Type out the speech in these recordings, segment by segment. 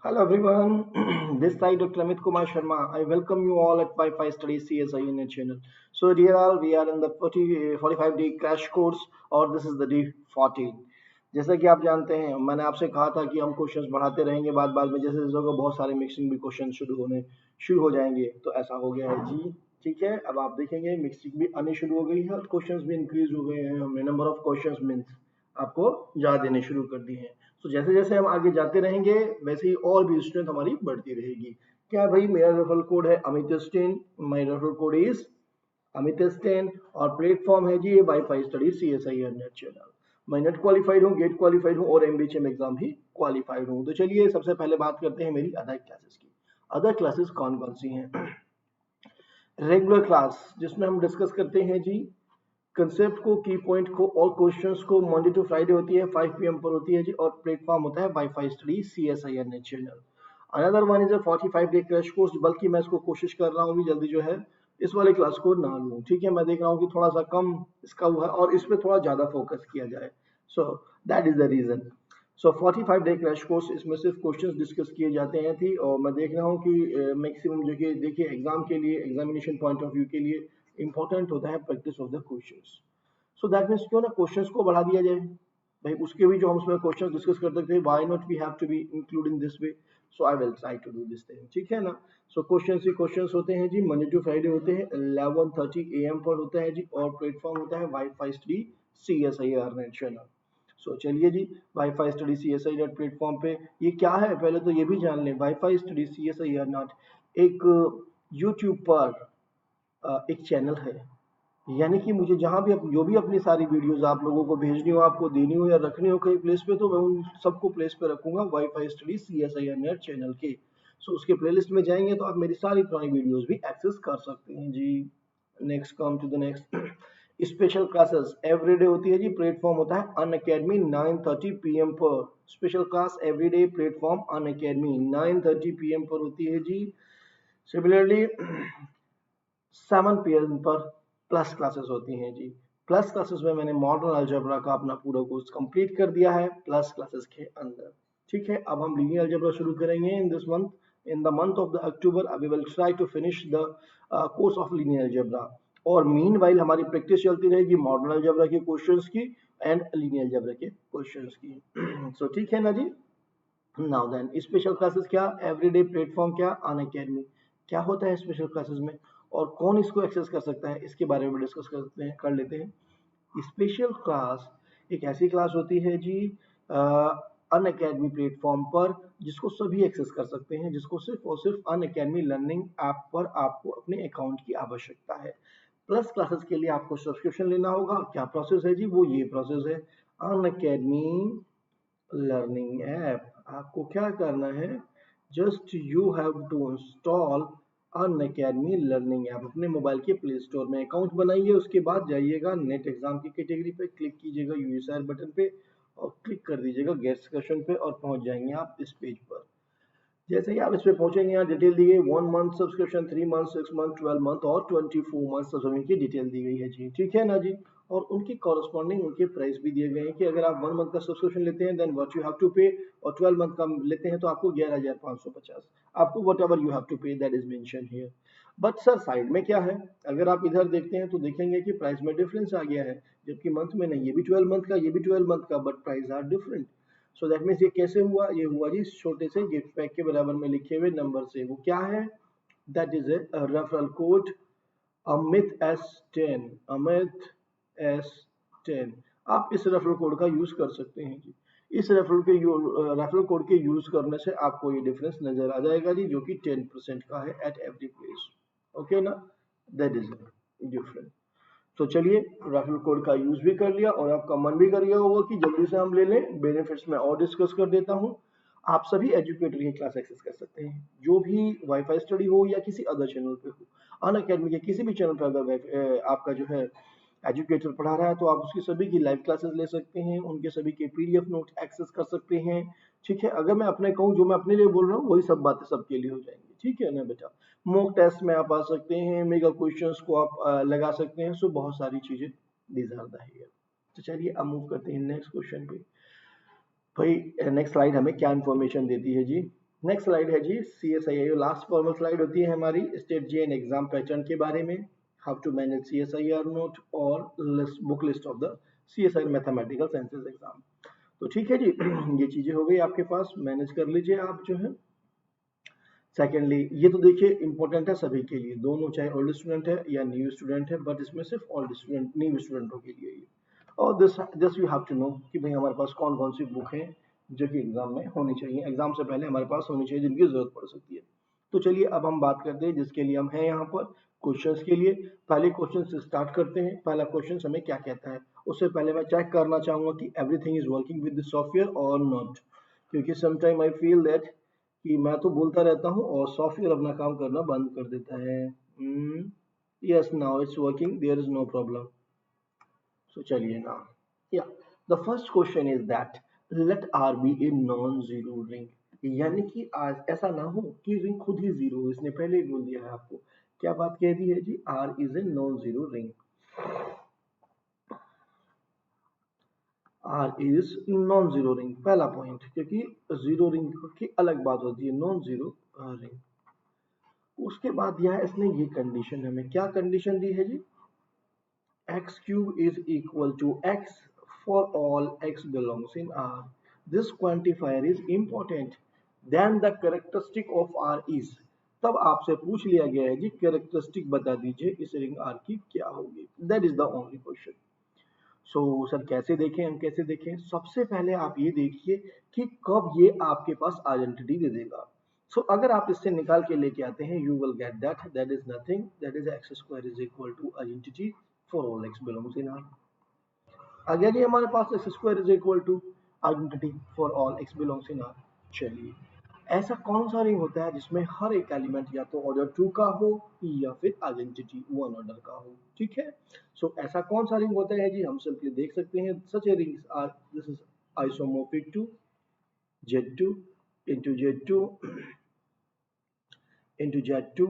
Hello everyone, this side Dr. Amit Kumar Sharma. I welcome you all at Wi-Fi Studies CSI Unit channel. So dear all, we are in the 45-day crash course और this is the day 14. जैसा कि आप जानते हैं मैंने आपसे कहा था कि हम क्वेश्चंस बढ़ाते रहेंगे बाद बाद में जैसे जैसे होगा बहुत सारे मिक्सिंग भी क्वेश्चन शुरू हो जाएंगे तो ऐसा हो गया है जी। ठीक है, अब आप देखेंगे मिक्सिंग भी आनी शुरू हो गई है और क्वेश्चंस भी इंक्रीज हो गए हैं। हमने नंबर ऑफ क्वेश्चंस मीन्स आपको याद देने शुरू कर दिए हैं। तो जैसे जैसे हम आगे जाते रहेंगे वैसे ही और भी स्ट्रेंथ हमारी बढ़ती रहेगी। क्या भाई, मेरा रेफरल कोड है अमित स्टेन, my referral code is Amit स्टेन और प्लेटफॉर्म है जी ये WiFi study C S I NET channel. मैं नेट क्वालिफाइड हूँ, गेट क्वालिफाइड हूँ और एमबीएचएम एग्जाम भी क्वालिफाइड हूँ। तो चलिए सबसे पहले बात करते हैं मेरी अदर क्लासेस की। अदर क्लासेस कौन कौन सी हैं? रेगुलर क्लास जिसमें हम डिस्कस करते हैं जी कंसेप्ट को, की पॉइंट को और क्वेश्चंस को। मंडे टू फ्राइडे होती है, 5 पीएम पर होती है जी और प्लेटफॉर्म होता है wifi study CSIR channel. Another one is a 45 day crash course, बल्कि मैं इसको कोशिश कर रहा हूँ भी जल्दी जो है इस वाले क्लास को ना लूँ। ठीक है, मैं देख रहा हूँ कि थोड़ा सा कम इसका हुआ है और इस पे थोड़ा ज्यादा फोकस किया जाए। So that is the reason. So 45 day crash course, इसमें सिर्फ क्वेश्चंस डिस्कस किए जाते हैं थी और मैं देख रहा हूँ कि मैक्सिमम जो कि देखिए एग्जाम के लिए, एग्जामिनेशन पॉइंट ऑफ व्यू के लिए इंपॉर्टेंट होता है practice of the questions. So that means क्यों ना क्वेश्चंस को बढ़ा दिया जाए भाई, उसके भी जो हम उसमें क्वेश्चंस डिस्कस करते थे, why not we have to be include in this way. So I will try to do this thing, ठीक है ना। सो क्वेश्चंस ही क्वेश्चंस होते हैं जी, मंडे टू फ्राइडे होते हैं, 11:30 AM पर होता है जी और प्लेटफॉर्म होता है wifi study C S I R net channel. So चलिए जी, wifi study C S I net platform पे ये क्या है पहले तो ये भी जान लें। WiFi study C S I R NET एक यूट्यूब पर एक चैनल है। यानी कि मुझे जहाँ भी जो भी अपनी सारी वीडियोस आप लोगों को भेजनी हो, आपको देनी हो या रखनी हो कहीं प्लेस पे, तो मैं उन सबको प्लेस पे रखूंगा WiFi study C S I N NET channel के। सो उसके प्लेलिस्ट में जाएंगे तो आप मेरी सारी पुरानी वीडियोस भी एक्सेस कर सकते हैं जी। Next come to the next special classes everyday होती है जी, प्लेटफॉर्म होता है अन अकेडमी 9:30 PM पर। Special class everyday platform Unacademy 9:30 PM पर होती है जी। सिमिलरली 7 PM पर प्लस क्लासेस होती हैं जी। प्लस क्लासेस में मैंने मॉडर्न अलजेब्रा का अपना पूरा कोर्स कंप्लीट कर दिया है प्लस क्लासेस के अंदर। ठीक है, अब हम लीनियर अलजेब्रा शुरू करेंगे in this month. In the month of the October we will try to finish the course of linear algebra और मीन वाइल हमारी प्रैक्टिस चलती रहेगी मॉडर्न अलजेब्रा के क्वेश्चंस की एंड लीनियर अलजेब्रा के क्वेश्चंस की। सो ठीक है ना जी। नाउ देन स्पेशल क्लासेस क्या, एवरीडे प्लेटफॉर्म क्या, अन अकेडमी क्या होता है स्पेशल क्लासेस में और कौन इसको एक्सेस कर सकता है, इसके बारे में डिस्कस करते हैं, कर लेते हैं। स्पेशल क्लास एक ऐसी क्लास होती है जी अन अकेडमी प्लेटफॉर्म पर जिसको सभी एक्सेस कर सकते हैं, जिसको सिर्फ और सिर्फ अन अकेडमी लर्निंग ऐप पर आपको अपने अकाउंट की आवश्यकता है। प्लस क्लासेस के लिए आपको सब्सक्रिप्शन लेना होगा। क्या प्रोसेस है जी, वो ये प्रोसेस है। अन अकेडमी लर्निंग ऐप, आपको क्या करना है, just you have to install Unacademy learning app अपने मोबाइल के प्ले स्टोर में। अकाउंट बनाइए, उसके बाद जाइएगा नेट एग्जाम की कैटेगरी पे, क्लिक कीजिएगा यूएसआर बटन पे और क्लिक कर दीजिएगा गेट सेशन पे और पहुंच जाएंगे आप इस पेज पर। जैसे ही आप इस पे पहुंचेंगे, यहाँ डिटेल दी गई 1 month subscription, 3 month, 6 month, 12 month और 24 मंथ सब्सक्रिप्शन की डिटेल दी गई है जी। ठीक है ना जी। और उनकी कॉरस्पॉन्डिंग उनके प्राइस भी दिए गए हैं कि अगर आप 1 मंथ का सब्सक्रिप्शन लेते हैं then what you have to pay, और 12 मंथ का लेते हैं तो आपको 11,550 आपको whatever you have to pay that is mention here. But sir side में क्या है, अगर आप इधर देखते हैं तो देखेंगे कि प्राइस में डिफरेंस आ गया है, जबकि मंथ में नहीं, ये भी 12 मंथ का, ये भी 12 मंथ का, but price are different. So that means ये कैसे हुआ, ये हुआ जी छोटे से गिफ्ट पैक के बराबर में लिखे हुए नंबर से। वो क्या है, that is A referral code Amit S10, Amit S10। आप इस रेफरल कोड का यूज कर सकते हैं जी। इस रेफरल कोड के यूज करने से आपको ये डिफरेंस नजर आ जाएगा जी, जो कि 10% का है एट एवरी प्लेस। ओके ना, दैट इज डिफरेंट। तो चलिए, रेफरल कोड का यूज भी कर लिया और आपका मन भी कर गया होगा कि जल्दी से हम ले लें। बेनिफिट्स में और डिस्कस कर देता हूँ। आप सभी एजुकेटर की क्लास एक्सेस कर सकते हैं, जो भी वाईफाई स्टडी हो या किसी अदर चैनल पे हो। अन अकेडमी के किसी भी चैनल पर अगर आपका जो है एजुकेटर पढ़ा रहा है तो आप उसकी सभी की लाइव क्लासेस ले सकते हैं, उनके सभी के पीडीएफ नोट एक्सेस कर सकते हैं। ठीक है, अगर मैं अपने कहूँ, जो मैं अपने लिए बोल रहा हूँ वही सब बातें सबके लिए हो जाएंगी। ठीक है ना बेटा। मॉक टेस्ट में आप आ सकते हैं, मेगा क्वेश्चंस को आप लगा सकते हैं। सो बहुत सारी चीजें दीज आर द हियर। तो चलिए अब मूव करते हैं नेक्स्ट क्वेश्चन पे। भाई नेक्स्ट स्लाइड हमें क्या इंफॉर्मेशन देती है जी। नेक्स्ट स्लाइड है जी CSIR, लास्ट फॉर्मल स्लाइड होती है हमारी स्टेट JN एग्जाम पैटर्न के बारे में, how to manage CSIR note और book list of the CSIR mathematical sciences exam. तो ठीक है जी ये चीजें हो गई आपके पास, मैनेज कर लीजिए आप जो है। सेकेंडली ये तो देखिए इंपॉर्टेंट है सभी के लिए, दोनों चाहे ओल्ड स्टूडेंट है या न्यू स्टूडेंट है, बट इसमें सिर्फ ओल्ड स्टूडेंट न्यू स्टूडेंटों के लिए ये। और this you have to know कि भाई हमारे पास कौन कौन सी बुक है जो कि एग्जाम में होनी चाहिए, एग्जाम से पहले हमारे पास होनी चाहिए, जिनकी जरूरत पड़ सकती है। तो चलिए अब हम बात करते हैं जिसके लिए हम हैं यहाँ पर, क्वेश्चंस के लिए। पहले क्वेश्चन से स्टार्ट करते हैं। पहला क्वेश्चन हमें क्या कहता है, उससे पहले मैं चेक करना चाहूंगा कि everything is working with the software और नॉट, क्योंकि समटाइम आई फील दैट कि मैं तो बोलता रहता हूँ और सॉफ्टवेयर अपना काम करना बंद कर देता है। Yes now it's working, there is no problem. So चलिए ना, yeah the first question is that let R be a non zero ring, यानी कि आज ऐसा ना हो कि रिंग खुद ही जीरो हो, इसने पहले ही बोल दिया है आपको। क्या बात कह दी है जी, R is a non zero ring. R is non zero ring, पहला पॉइंट, क्योंकि जीरो रिंग की अलग बात होती है, नॉन जीरो रिंग। उसके बाद दिया है इसने ये कंडीशन, हमें क्या कंडीशन दी है जी, x cube is equal to x for all x belongs in R. This quantifier is important. Then the characteristic of R is, तब आपसे पूछ लिया गया है जी कैरेक्टरिस्टिक बता दीजिए इस रिंग R की क्या होगी, that is the only question. So sir कैसे देखें, हम कैसे देखें, सबसे पहले आप ये देखिए कि कब ये आपके पास आइडेंटिटी दे देगा। सो अगर आप इससे निकाल के लेके आते हैं, you will get that is nothing, that is X square is equal to identity for all X belongs in R. आ गया जी हमारे पास X square is equal to identity for all X belongs in R. चलिए, ऐसा कौन सा ring होता है जिसमें हर एक एलिमेंट या तो ऑर्डर 2 का हो या फिर आइडेंटिटी 1 ऑर्डर का हो, ठीक है। सो ऐसा कौन सा रिंग होता है जी, हम सिंपली देख सकते हैं, such a rings R, this is isomorphic to Z2 into Z2 into Z2।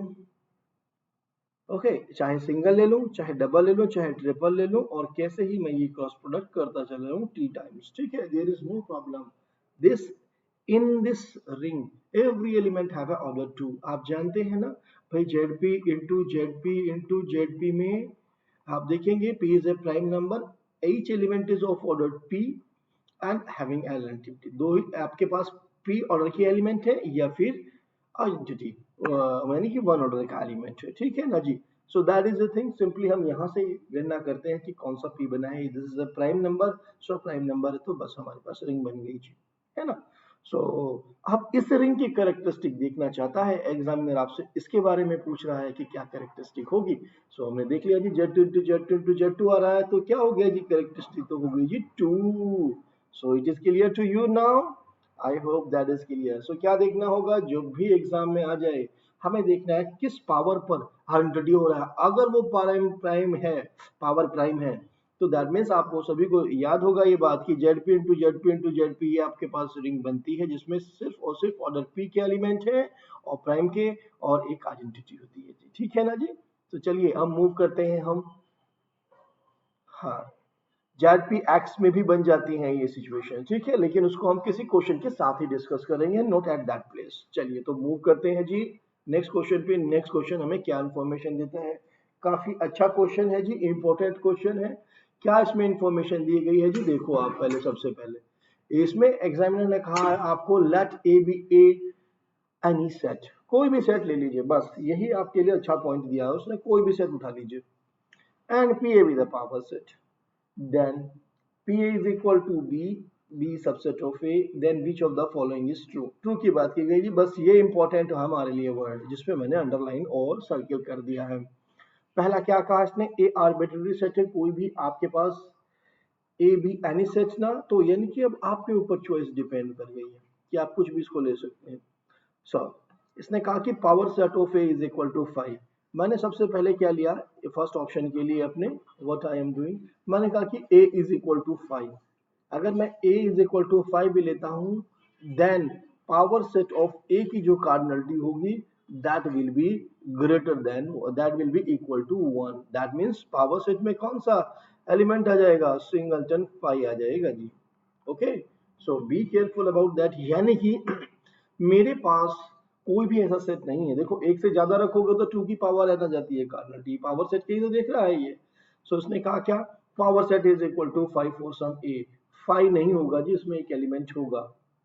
Okay, चाहे सिंगल ले लूं, चाहे डबल ले लूं, चाहे ट्रिपल ले लूं, और कैसे ही मैं ये क्रॉस प्रोडक्ट करता चल रहा हूं टी टाइम्स, ठीक है, there is no problem. This in this ring every element have a order 2। आप जानते हैं ना भाई, Z P into Z P में आप देखेंगे P is a prime number, each element is of order P and having identity. दो ही आपके पास P ऑर्डर की एलिमेंट है या फिर आइडेंटिटी यानी कि 1 ऑर्डर का एलिमेंट है, ठीक है ना जी। So that is the thing, simply हम यहाँ से गणना करते हैं कि कौन सा P बना है, this is a prime number, so prime number है तो बस हमारे पास रिंग बन गई जी, है ना। सो अब इस रिंग की कैरेक्टरिस्टिक देखना चाहता है एग्जामिनर, आपसे इसके बारे में पूछ रहा है कि क्या कैरेक्टरिस्टिक होगी। सो हमने देख लिया जी Z2 आ रहा है, तो क्या हो गया जी, कैरेक्टरिस्टिक तो हो गई जी 2। So it is clear to you now, I hope that is clear. So क्या देखना होगा, जो भी एग्जाम में आ जाए हमें देखना है किस पावर पर आइडेंटिटी हो रहा है। अगर वो प्राइम है, पावर प्राइम है, तो दैट मीन्स आपको सभी को याद होगा ये बात कि जेड पी ये आपके पास रिंग बनती है जिसमें सिर्फ और सिर्फ ऑर्डर पी के एलिमेंट है और प्राइम के, और एक आइडेंटिटी होती है जी, ठीक है ना जी। तो चलिए अब मूव करते हैं हम। हाँ, जेड पी एक्स में भी बन जाती है ये सिचुएशन, ठीक है, लेकिन उसको हम किसी क्वेश्चन के साथ ही डिस्कस करेंगे, नॉट एट दैट प्लेस। चलिए तो मूव करते हैं जी नेक्स्ट क्वेश्चन पे। नेक्स्ट क्वेश्चन हमें क्या इंफॉर्मेशन देता है, काफी अच्छा क्वेश्चन है जी, इंपॉर्टेंट क्वेश्चन है। क्या इसमें इंफॉर्मेशन दी गई है जी, देखो आप पहले, सबसे पहले इसमें एग्जामिनर ने कहा है आपको let A be a any set, कोई भी सेट ले लीजिए, बस यही आपके लिए अच्छा पॉइंट दिया है उसने, कोई भी सेट उठा लीजिए, and P A be the power set, then P is equal to B subset of A, then which of the following is true। True की बात की गई जी, बस ये इंपॉर्टेंट हमारे लिए वर्ड जिसपे मैंने अंडरलाइन और सर्किल कर दिया है। पहला क्या कहा इसने, ए आर्बिट्ररी सेट है, कोई भी आपके पास ए बी एनी सेट ना, तो यानी कि अब आपके ऊपर चॉइस डिपेंड कर गई है कि आप कुछ भी इसको ले सकते हैं। सो इसने कहा कि power set of A is equal to 5। मैंने सबसे पहले क्या लिया, फर्स्ट ऑप्शन के लिए अपने, व्हाट आई एम डूइंग, मैंने कहा कि a इज इक्वल टू 5। अगर मैं a इज इक्वल टू 5 भी लेता हूं, then power set of a की जो कार्डिनलिटी होगी that will be greater than, that will be equal to 1। That means power set में कौन सा एलिमेंट आ जाएगा, सिंगलटन 5 आ जाएगा जी। Okay, so be careful about that, यानी कि मेरे पास कोई भी ऐसा सेट नहीं है। देखो एक से ज्यादा रखोगे तो 2 की पावर आ जाती है कार्नल टी, पावर सेट के ही तो देख रहा है ये। सो इसने कहा क्या, power set is equal to 5 for some A. 5 नहीं होगा जी, इसमें एक एलिमेंट होगा,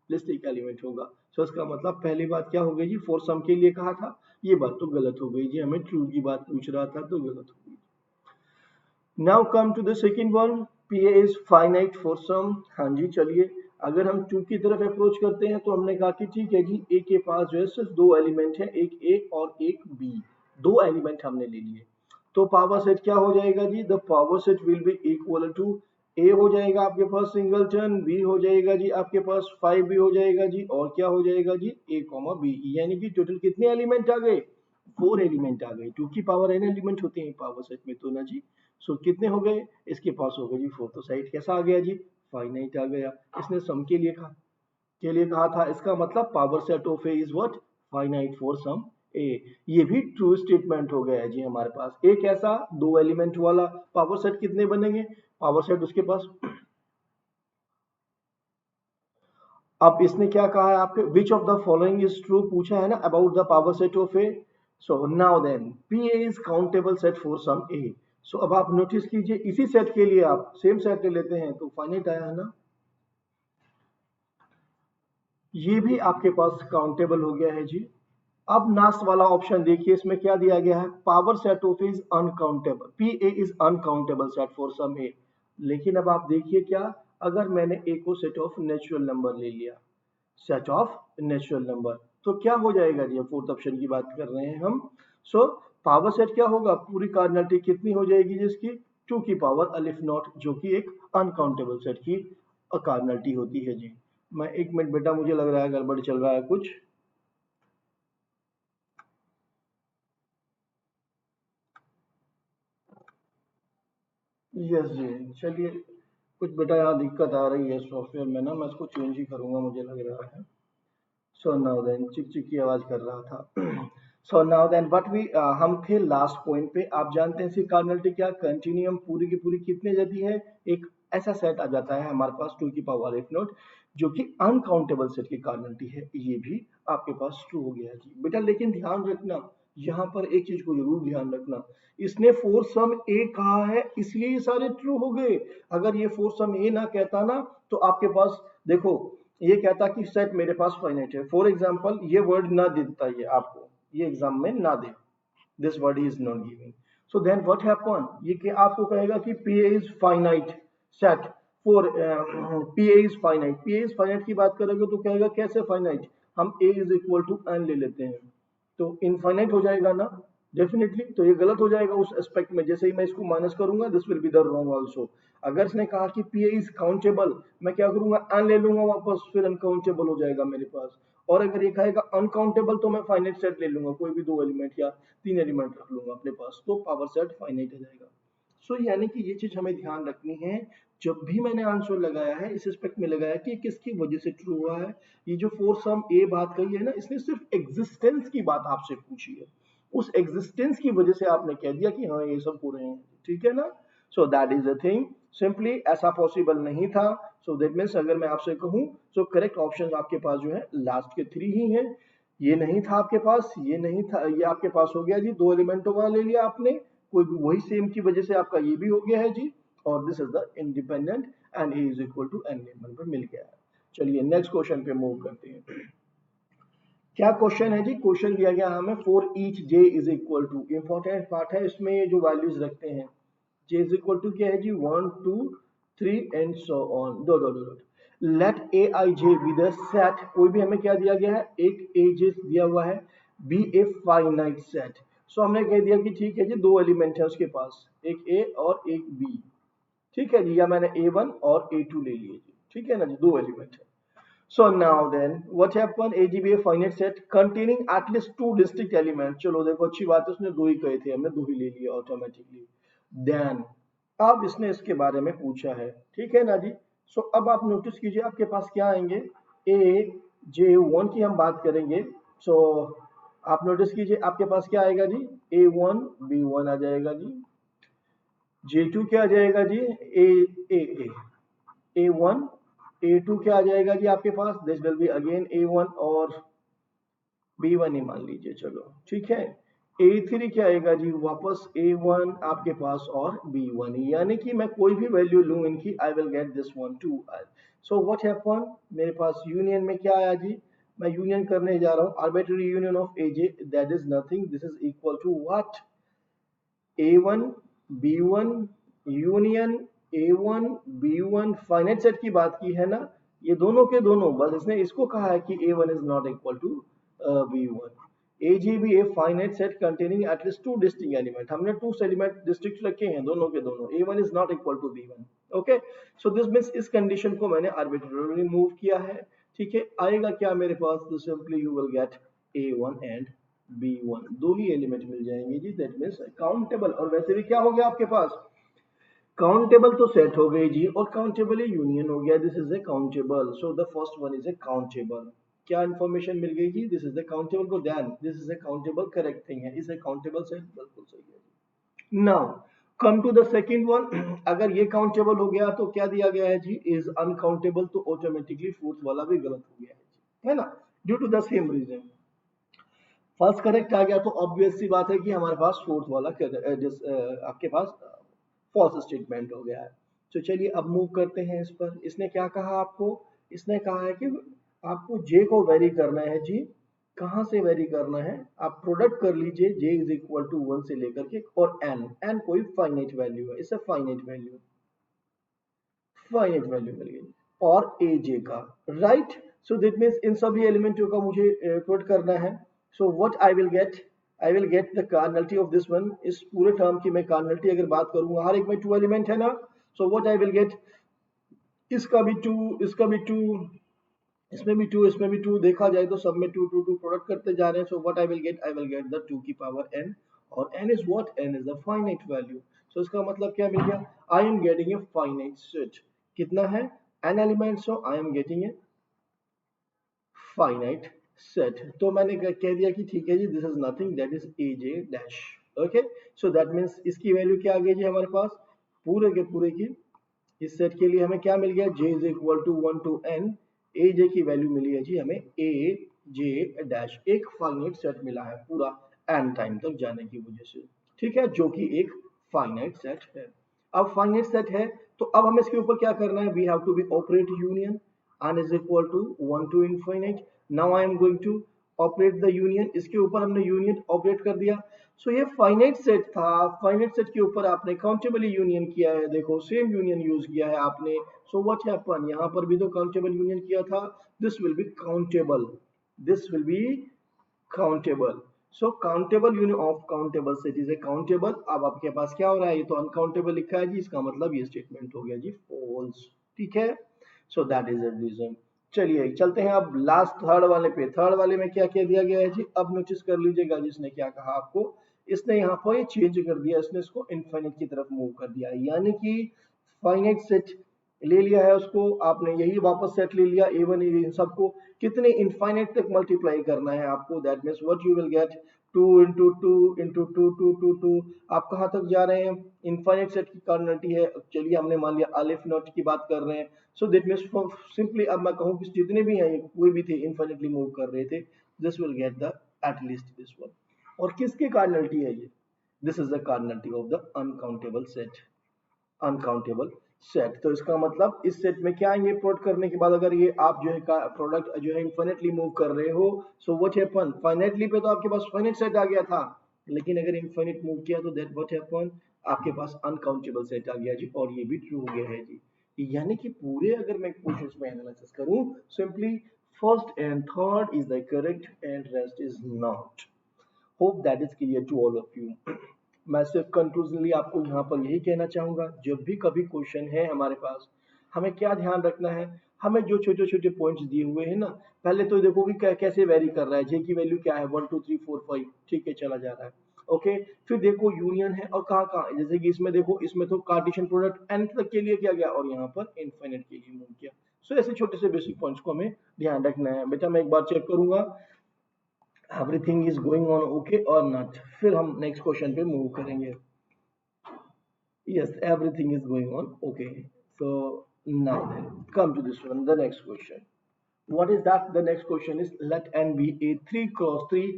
लिस्ट एक एलिमेंट होगा। सो इसका मतलब पहली बात क्या हो गई जी, फॉर सम के लिए कहा था, ये बात तो गलत हो गई जी, हमें ट्रू की बात पूछ रहा था तो गलत हो गई। Now come to the second one, P A is finite for some. हाँ जी चलिए, अगर हम टू की तरफ अप्रोच करते हैं तो हमने कहा कि ठीक है जी, ए के पास जो है सिर्फ दो एलिमेंट है, एक ए और एक बी, दो एलिमेंट हमने ले लिए। तो पावर सेट क्या हो जाएगा जी, the power set will be equal to, A हो जाएगा आपके पास सिंगलटन, बी हो जाएगा जी आपके पास 5 भी हो जाएगा जी, और क्या हो जाएगा जी, ए कॉमा बी। यानी कि टोटल कितने एलिमेंट आ गए, 4 एलिमेंट आ गए। 2 की पावर n एलिमेंट होते हैं पावर सेट में तो ना जी। सो कितने हो गए, इसके पास हो गए जी 4। तो साइड कैसा आ गया जी, फाइनाइट आ गया। इसने सम के लिए कहा था, इसका मतलब power set of A is what, finite for some A. ये भी ट्रू स्टेटमेंट हो गया है जी हमारे पास। एक ऐसा दो एलिमेंट वाला पावर सेट कितने बनेंगे, पावर सेट उसके पास। अब इसने क्या कहा है आपके, which of the following is true पूछा है ना about the power set of A. So now then P A is countable set for some A. सो अब आप नोटिस कीजिए, इसी सेट के लिए आप सेम सेट ले लेते हैं तो फाइनाइट आया है ना, ये भी आपके पास काउंटेबल हो गया है जी। अब लास्ट वाला ऑप्शन देखिए, इसमें क्या दिया गया है, power set of is uncountable, P A is uncountable set for some A. लेकिन अब आप देखिए क्या, अगर मैंने ए को सेट ऑफ नेचुरल नंबर ले लिया, सेट ऑफ नेचुरल नंबर, तो क्या हो जाएगा जी, फोर्थ ऑप्शन की बात कर रहे हैं हम। सो पावर सेट क्या होगा, पूरी कार्डिनलिटी कितनी हो जाएगी जिसकी, 2 की पावर अलिफ नॉट, जो कि एक अनकाउंटेबल सेट की कार्डिनलिटी होती है जी। मैं एक मिनट बेटा, मुझे लग रहा है गड़बड़ चल रहा है कुछ। यस जी, चलिए, कुछ बेटा यहाँ दिक्कत आ रही है सॉफ्टवेयर में ना, मैं इसको चेंज ही करूंगा मुझे लग रहा है। सो नाउ देन, चिक चिक की आवाज कर रहा था। So now then what we, हम थे लास्ट पॉइंट पे। आप जानते हैं इसकी कार्डिनलिटी क्या, कंटिन्यूअम पूरी की पूरी कितने जाती है, एक ऐसा सेट आ जाता है हमारे पास 2 की पावर एफ नोट, जो कि अनकाउंटेबल सेट की कार्डिनलिटी है। ये भी आपके पास ट्रू हो गया जी बेटा। लेकिन ध्यान रखना, यहाँ पर एक चीज को जरूर ध्यान रखना, इसने फोर सम ए कहा है इसलिए ये सारे ट्रू हो गए। अगर ये फोर सम ए ना कहता ना, तो आपके पास देखो, ये कहता कि सेट मेरे पास फाइनाइट है, फॉर एग्जांपल ये वर्ड ना देता, ये आपको ये एग्जाम में ना दे, this word is not giving, so then what happen, ये कि आपको कहेगा कि P A is finite set for, P A is finite, P A is finite की बात करोगे तो कहेगा कैसे फाइनाइट, हम A is equal to N ले लेते हैं, तो इनफाइनाइट हो जाएगा ना, डेफिनेटली। तो ये गलत हो जाएगा उस एस्पेक्ट में, जैसे ही मैं इसको माइनस करूंगा this will be the wrong also. अगर इसने कहा कि पी इज काउंटेबल, मैं क्या करूंगा, एन ले लूंगा वापस, फिर अनकाउंटेबल हो जाएगा मेरे पास। और अगर ये कहेगा अनकाउंटेबल तो मैं फाइनाइट सेट ले लूंगा, कोई भी दो एलिमेंट या तीन एलिमेंट रख लूंगा अपने पास, तो पावर सेट फाइनाइट हो जाएगा। सो यानी कि ये चीज हमें ध्यान रखनी है, जब भी मैंने आंसर लगाया है इस एस्पेक्ट में लगाया कि किसकी वजह से ट्रू हुआ है। ये जो फोर सम ए बात कही है ना, इसने सिर्फ एग्जिस्टेंस की बात आपसे पूछी है, उस एग्जिस्टेंस की वजह से आपने कह दिया कि हाँ ये सब हो रहे हैं, ठीक है ना। सो that is the thing, simply ऐसा पॉसिबल नहीं था। सो दैट मीन्स अगर मैं आपसे कहूं, सो करेक्ट ऑप्शन आपके पास जो है लास्ट के 3 ही हैं। ये नहीं था आपके पास, ये नहीं था, ये आपके पास हो गया जी, दो एलिमेंटों वाला ले लिया आपने, कोई भी वही सेम की वजह से आपका ये भी हो गया है जी। और this is the independent, and A is equal to N number पर मिल गया है। चलिए नेक्स्ट क्वेश्चन पे मूव करते हैं। क्या क्वेश्चन है जी, क्वेश्चन दिया गया हमें for each J is equal to, important part है इसमें, ये जो वैल्यूज रखते हैं, जे इज इक्वल टू क्या है जी, 1 2 3 and so on, dot dot dot. Let A I J be the set, कोई भी हमें क्या दिया गया है, एक ए जे दिया हुआ है, बी ए फाइनाइट सेट। सो हमने कह दिया कि ठीक है जी, दो एलिमेंट है उसके पास, एक ए और एक बी, ठीक है जी, या मैंने ए वन और ए टू ले लिए जी, ठीक है ना जी, दो एलिमेंट है। So now then, what happened? AGB finite set containing at least two distinct elements. चलो देखो अच्छी बात है, उसने दो ही कहे थे, हमने दो ही ले लिए ऑटोमेटिकली। Then अब इसने इसके बारे में पूछा है, ठीक है ना जी। सो अब आप नोटिस कीजिए आपके पास क्या आएंगे, ए जे वन की हम बात करेंगे। सो आप नोटिस कीजिए आपके पास क्या आएगा जी, ए वन बी वन आ जाएगा जी, जे टू क्या आ जाएगा जी, ए ए ए ए वन, ए टू क्या आ जाएगा जी आपके पास, this will be again A one, और B1 ही मान लीजिए, चलो ठीक है। A3 क्या आएगा जी, वापस A1 आपके पास और B1, यानी कि मैं कोई भी वैल्यू लूं इनकी, आई will get this one two. So what happen, मेरे पास यूनियन में क्या आया जी, मैं यूनियन करने जा रहा हूं, arbitrary union of AJ, that is nothing, this is equal to what, A1 B1 union A1 B1, finite set की बात की है ना, ये दोनों के दोनों, बस इसने इसको कहा है कि A1 is not equal to B1। AG भी a finite set containing at least two distinct element, हमने टू एलिमेंट डिस्ट्रिक्ट रखे हैं दोनों के दोनों, A1 is not equal to B1। Okay, so this means इस कंडीशन को मैंने आर्बिट्ररीली मूव किया है। ठीक है, आएगा क्या मेरे पास, तो simply you will gate A1 and B1, दो ही एलिमेंट मिल जाएंगे जी, दैट मींस काउंटेबल। और वैसे भी क्या हो गया आपके पास, काउंटेबल तो सेट हो गई जी, और काउंटेबल यूनियन हो गया, this is a countable, so the first one is a countable. क्या इंफॉर्मेशन मिल गई जी, दिस इज ए काउंटेबल, को ध्यान, this is a countable, correct thing है, इज ए काउंटेबल सेट, बिल्कुल सही है। Now come to the second one, अगर ये काउंटेबल हो गया तो क्या दिया गया है जी, इज अनकाउंटेबल, तो ऑटोमेटिकली फोर्थ वाला भी गलत हो गया है जी, है ना, due to the same reason. First correct आ गया तो ऑब्वियस सी बात है कि हमारे पास फोर्थ वाला आपके पास फॉल्स स्टेटमेंट हो गया है। तो चलिए अब मूव करते हैं इस पर, इसने क्या कहा आपको, इसने कहा है कि आपको जे को वेरी करना है जी, कहाँ से वेरी करना है, आप प्रोडक्ट कर लीजिए, जे इज इक्वल टू 1 से लेकर के, और एन, एन कोई फाइनाइट वैल्यू है, इससे फाइनाइट वैल्यू, फाइनाइट वैल्यू मिल गई, और ए जे का, right. So that means in सभी एलिमेंटों का मुझे पुट करना है। So what I will get the cardinality of this one, इस पूरे टर्म की मैं कार्नलिटी अगर बात करूंगा, हर एक में टू एलिमेंट है ना, सो व्हाट आई विल गेट, इसका भी टू, इसका भी टू, इसमें भी टू, इसमें भी टू, देखा जाए तो सब में टू टू टू प्रोडक्ट करते जा रहे हैं। So what I will get the two की पावर एन, और N is what, N is the finite value. सो इसका मतलब क्या मिल गया, I am getting a finite set, कितना है, N element, so I am getting a finite set. तो मैंने कह दिया कि ठीक है जी, this is nothing, that is A J dash. Okay, so that means इसकी वैल्यू क्या आ गई जी हमारे पास, पूरे के पूरे की, इस सेट के लिए हमें क्या मिल गया, j is equal to 1 to n, A J की वैल्यू मिली है जी हमें ए जे डैश, एक फाइनाइट सेट मिला है पूरा n टाइम तक जाने की वजह से, ठीक है, जो कि एक फाइनाइट सेट है। अब फाइनाइट सेट है तो अब हमें इसके ऊपर क्या करना है, we have to be operate union, n is equal to 1 to infinite, now I am going to operate the union, इसके ऊपर हमने यूनियन ऑपरेट कर दिया। सो ये फाइनाइट सेट था, फाइनाइट सेट के ऊपर आपने काउंटेबल यूनियन किया है, देखो सेम यूनियन यूज किया है आपने। सो व्हाट हैपन, यहाँ पर भी तो काउंटेबल यूनियन किया था, this will B countable, this will B countable. So countable union of countable set is a countable. अब आपके पास क्या हो रहा है, ये तो अनकाउंटेबल लिखा है जी, इसका मतलब ये स्टेटमेंट हो गया जी फॉल्स, ठीक है। So that is the reason. चलिए चलते हैं अब लास्ट थर्ड वाले पे, थर्ड वाले में क्या क्या दिया गया है जी, अब नोटिस कर लीजिएगा जिसने क्या कहा आपको, इसने यहाँ पर ये चेंज कर दिया, इसने इसको इनफाइनाइट की तरफ मूव कर दिया, यानी कि फाइनाइट सेट ले लिया है उसको आपने, यही वापस सेट ले लिया A1 इन सबको, कितने इनफाइनाइट तक मल्टीप्लाई करना है आपको, that means what you will get, 2 into two into two two two two, आप कहाँ तक जा रहे हैं, इनफाइनाइट सेट की क्वांटिटी है, चलिए हमने मान लिया अलिफ नॉट की बात कर रहे हैं। सो दैट मीन्स सिंपली अब मैं कहूँ कि जितने भी हैं कोई भी थे इनफाइनाइटली मूव कर रहे थे, this will get the at least this one. और किसकी कार्डिनलिटी है ये, this is the cardinality of the uncountable set, uncountable set. तो इसका मतलब इस सेट में क्या आएंगे प्लॉट करने के बाद, अगर ये आप जो है का प्रोडक्ट जो है इनफाइनाइटली मूव कर रहे हो, सो व्हाट हैपन, फाइनाइटली पे तो आपके पास फाइनाइट सेट आ गया था, लेकिन अगर इनफाइनाइट मूव किया तो दैट व्हाट हैपन, आपके पास अनकाउंटेबल सेट आ गया जी, और ये भी ट्रू हो गया है जी। यानी कि पूरे अगर मैं क्वेश्चंस में एनालिसिस करूं, simply first and third is the correct and rest is not. Hope that is clear to all of you. मैं सिर्फ कंक्लूजनली आपको यहाँ पर यही कहना चाहूंगा, जब भी कभी क्वेश्चन है हमारे पास, हमें क्या ध्यान रखना है, हमें जो छोटे छोटे पॉइंट्स दिए हुए हैं ना, पहले तो देखो कि कैसे वेरी कर रहा है, जे की वैल्यू क्या है 1 2 3 4 5, ठीक है चला जा रहा है, ओके। फिर देखो यूनियन है और कहाँ कहाँ, जैसे कि इसमें देखो, इसमें तो कार्टेशियन प्रोडक्ट एन तक के लिए किया गया और यहाँ पर इनफाइनाइट के लिए मूव किया। सो ऐसे छोटे से बेसिक पॉइंट्स को हमें ध्यान रखना है। बेटा मैं एक बार चेक करूंगा everything is going on okay और नॉट, फिर हम नेक्स्ट क्वेश्चन पे मूव करेंगे। Yes, everything is going on. Okay. So now then, come to this one, the next question. What is that? The next question is let n be a 3 cross 3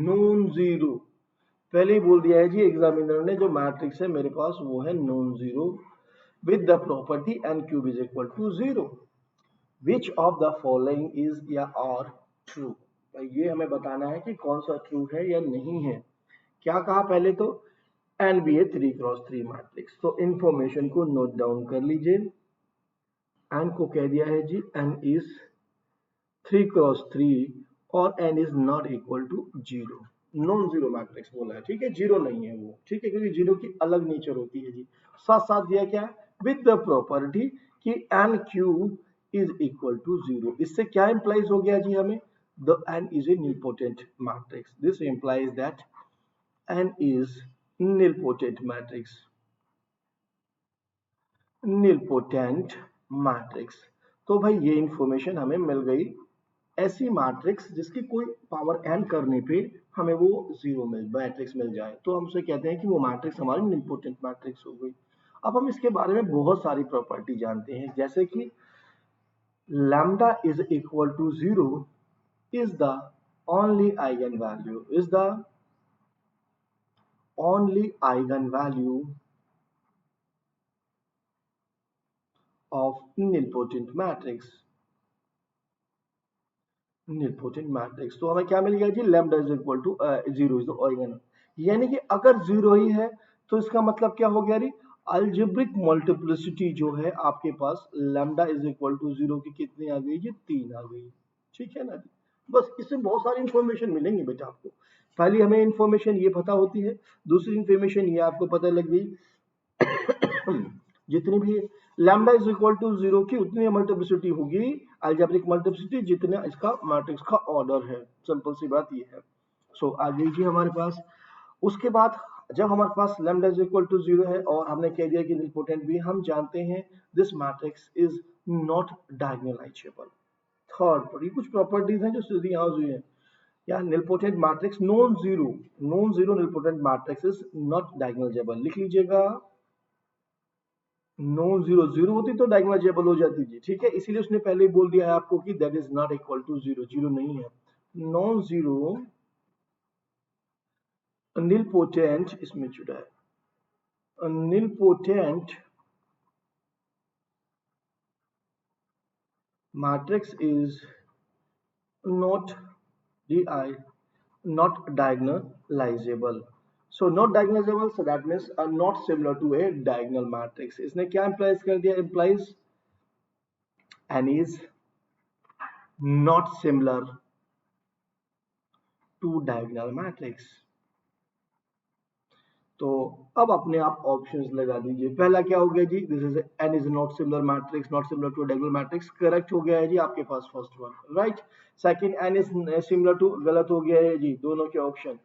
non zero. पहले ही बोल दिया है जी examiner ने, जो matrix है मेरे पास वो है non zero with the property n cube is equal to 0. Which of the following is या are true? ये हमें बताना है कि कौन सा ट्रू है या नहीं है. क्या कहा पहले तो एन बी ए 3 क्रॉस 3 मैट्रिक्स. तो इंफॉर्मेशन को नोट डाउन कर लीजिए. एन को कह दिया है जी एन इज 3 क्रॉस 3 और n is not equal to 0. Non zero matrix बोला है, ठीक है, जीरो नहीं है वो, ठीक है, क्योंकि जीरो की अलग नेचर होती है जी. साथ साथ दिया क्या है विद द प्रॉपर्टी कि n cube is equal to 0. इससे क्या इंप्लाइज हो गया जी हमें, the n is a nilpotent matrix. This implies that n is nilpotent matrix. nilpotent matrix. तो भाई ये इंफॉर्मेशन हमें मिल गई. ऐसी मैट्रिक्स जिसकी कोई पावर n करने पे हमें वो जीरो मैट्रिक्स मिल जाए तो हम उसे कहते हैं कि वो मैट्रिक्स हमारी nilpotent मैट्रिक्स हो गई. अब हम इसके बारे में बहुत सारी प्रॉपर्टी जानते हैं, जैसे कि lambda is equal to 0 is the only eigenvalue, is the only eigenvalue of nilpotent matrix. nilpotent matrix. तो हमें क्या मिल गया जी lambda is equal to 0 is the origin. यानी कि अगर जीरो ही है तो इसका मतलब क्या हो गया जी अल्जेब्रिक मल्टीप्लिसिटी जो है आपके पास लैम्डा इज इक्वल टू 0 की कितनी आ गई जी 3 आ गई. ठीक है ना जी. बस इससे बहुत सारी इंफॉर्मेशन मिलेंगी बेटा आपको. पहली हमें इंफॉर्मेशन ये पता होती है, दूसरी इंफॉर्मेशन ये आपको पता लग गई जितनी भी लैम्डा इज इक्वल टू 0 की उतनी मल्टीप्लिसिटी होगी अलजेब्रिक मल्टीप्लिसिटी जितना इसका मैट्रिक्स का ऑर्डर है. सिंपल सी बात ये है. सो आ गई जी हमारे पास. उसके बाद जब हमारे पास लैम्डा इज इक्वल टू 0 है और हमने कह दिया कि nilpotent भी, हम जानते हैं this matrix is not diagonalisable. Third पर ये कुछ प्रॉपर्टीज हैं जो सीधी यहाँ हुई है. या nilpotent matrix non zero nilpotent matrix is not diagonalisable. लिख लीजिएगा नॉन जीरो. जीरो होती तो डायगोनलाइजेबल हो जाती जी, ठीक है, इसीलिए उसने पहले ही बोल दिया है आपको कि that is not equal to zero. Zero नहीं है. नॉन जीरो nilpotent इसमें जुड़ा है. nilpotent matrix is not di not diagonalizable. So not diagonalizable, so that means not similar to a diagonal matrix. इसने क्या implies कर दिया, implies and is not similar to diagonal matrix. तो अब अपने आप ऑप्शंस लगा दीजिए. पहला क्या हो गया जी, this is N is not similar matrix, not similar to diagonal matrix. Correct हो गया है जी आपके पास first one, right. Second N is similar to, गलत हो गया है जी दोनों के ऑप्शन.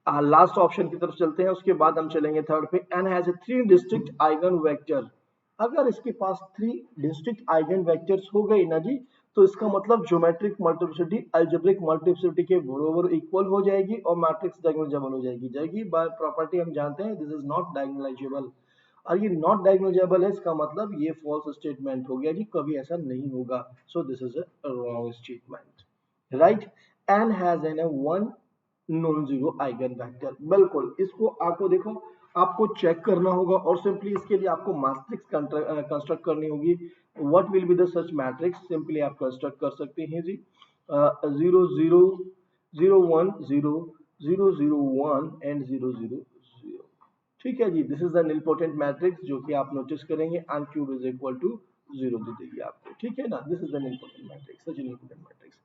लास्ट ऑप्शन की तरफ चलते हैं, उसके बाद हम चलेंगे थर्ड पे. N has 3 distinct eigen vector. अगर इसके पास 3 डिस्ट्रिक्ट आइगन वेक्टर्स हो गए ना जी तो इसका मतलब ज्योमेट्रिक मल्टीप्लिसिटी अलजेब्रिक मल्टीप्लिसिटी के बराबर इक्वल हो जाएगी और मैट्रिक्स डायगोनलाइजेबल हो जाएगी. बाय प्रॉपर्टी हम जानते हैं दिस इज नॉट डायगोनलाइजेबल. और ये नॉट डायगोनलाइजेबल है, इसका मतलब ये फॉल्स स्टेटमेंट हो गया जी, कभी ऐसा नहीं होगा. So this is a wrong statement, right. N has an one non zero eigen vector. बिल्कुल इसको आपको देखो आपको चेक करना होगा और सिंपली इसके लिए आपको मैट्रिक्स कंस्ट्रक्ट करनी होगी. What will be the such matrix, simply आप कंस्ट्रक्ट कर सकते हैं जी 0 0 0 1 0 0 0 1 एंड 0 0 0. ठीक है जी. This is the nilpotent matrix जो कि आप नोटिस करेंगे n cube is equal to 0 दे देगी आपको. ठीक है ना. This is the nilpotent matrix, such nilpotent matrix.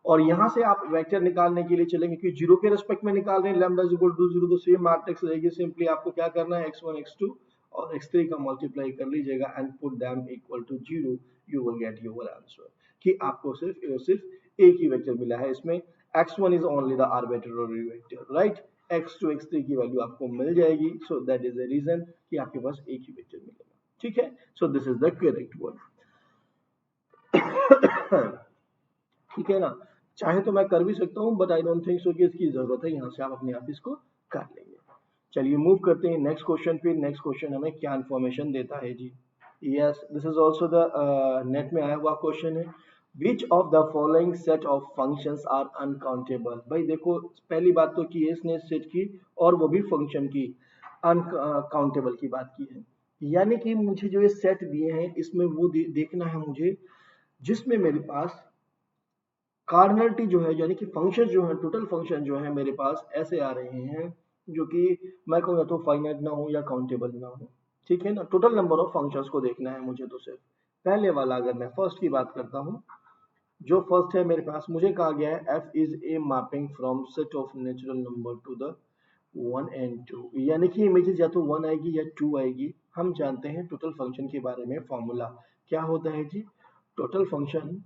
और यहां से आप वेक्टर निकालने के लिए चलेंगे क्योंकि जीरो के रेस्पेक्ट में निकाल रहे हैं लैम्डा इज इक्वल टू 0 तो सेम मैट्रिक्स रहेगी. सिंपली आपको क्या करना है x1 x2 और x3 का मल्टीप्लाई कर लीजिएगा and put them equal to 0. You will get your answer कि आपको सिर्फ एक ही वेक्टर मिला है इसमें. x1 is only the arbitrary vector, right. x2 x3 की वैल्यू आपको मिल जाएगी. So that is the reason कि आपके पास एक ही वेक्टर मिलेगा. ठीक है. So this is the correct one. ठीक है ना. चाहे तो मैं कर भी सकता हूं but I don't think so कि इसकी जरूरत है. यहां से आप अपने आप इसको कर लेंगे. चलिए मूव करते हैं नेक्स्ट क्वेश्चन पे. नेक्स्ट क्वेश्चन हमें क्या इंफॉर्मेशन देता है जी. Yes this is also the net में आया हुआ क्वेश्चन है. Which of the following set of functions are uncountable. भाई देखो, पहली बात तो की है इसने सेट की, और वो भी फंक्शन की, अनकाउंटेबल की बात की है। यानी कि मुझे जो ये सेट दिए हैं इसमें वो देखना है मुझे जिसमें मेरे पास कार्डिनलिटी जो है, यानी कि फंक्शन जो है, टोटल फंक्शन जो है मेरे पास ऐसे आ रहे हैं जो कि मैं कहूँ या तो फाइनाइट ना हो या काउंटेबल ना हो। ठीक है ना, टोटल नंबर ऑफ फंक्शंस को देखना है मुझे। तो सिर्फ पहले वाला, अगर मैं फर्स्ट की बात करता हूँ, जो फर्स्ट है मेरे पास, मुझे कहा गया है f is a mapping from set of natural number two the 1 and 2, यानी कि इमेजेस या तो 1 आएगी या 2 आएगी। हम जानते हैं टोटल फंक्शन के बारे में फॉर्मूला क्या होता है जी। टोटल फंक्शन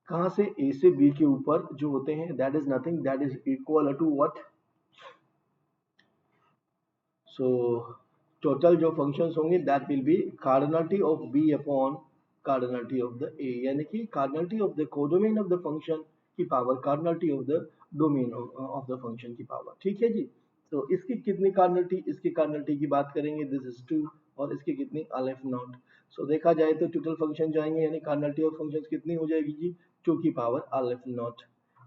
कहाँ से, ए से बी के ऊपर जो होते हैं, that is nothing, that is equal to what. So total जो फंक्शंस होंगे that will be cardinality of B upon cardinality of the A, यानी कि cardinality of the codomain of the function की power cardinality of the domain of the function की power. ठीक है जी। तो इसकी कितनी कार्डिनलिटी, इसकी कार्डिनलिटी की बात करेंगे, दिस इज 2, और इसकी कितनी, अलिफ नॉट। सो देखा जाए तो टोटल फंक्शन जाएंगे, यानी कार्डिनलिटी ऑफ फंक्शन कितनी हो जाएगी जी, 2 की पावर अलिफ नॉट।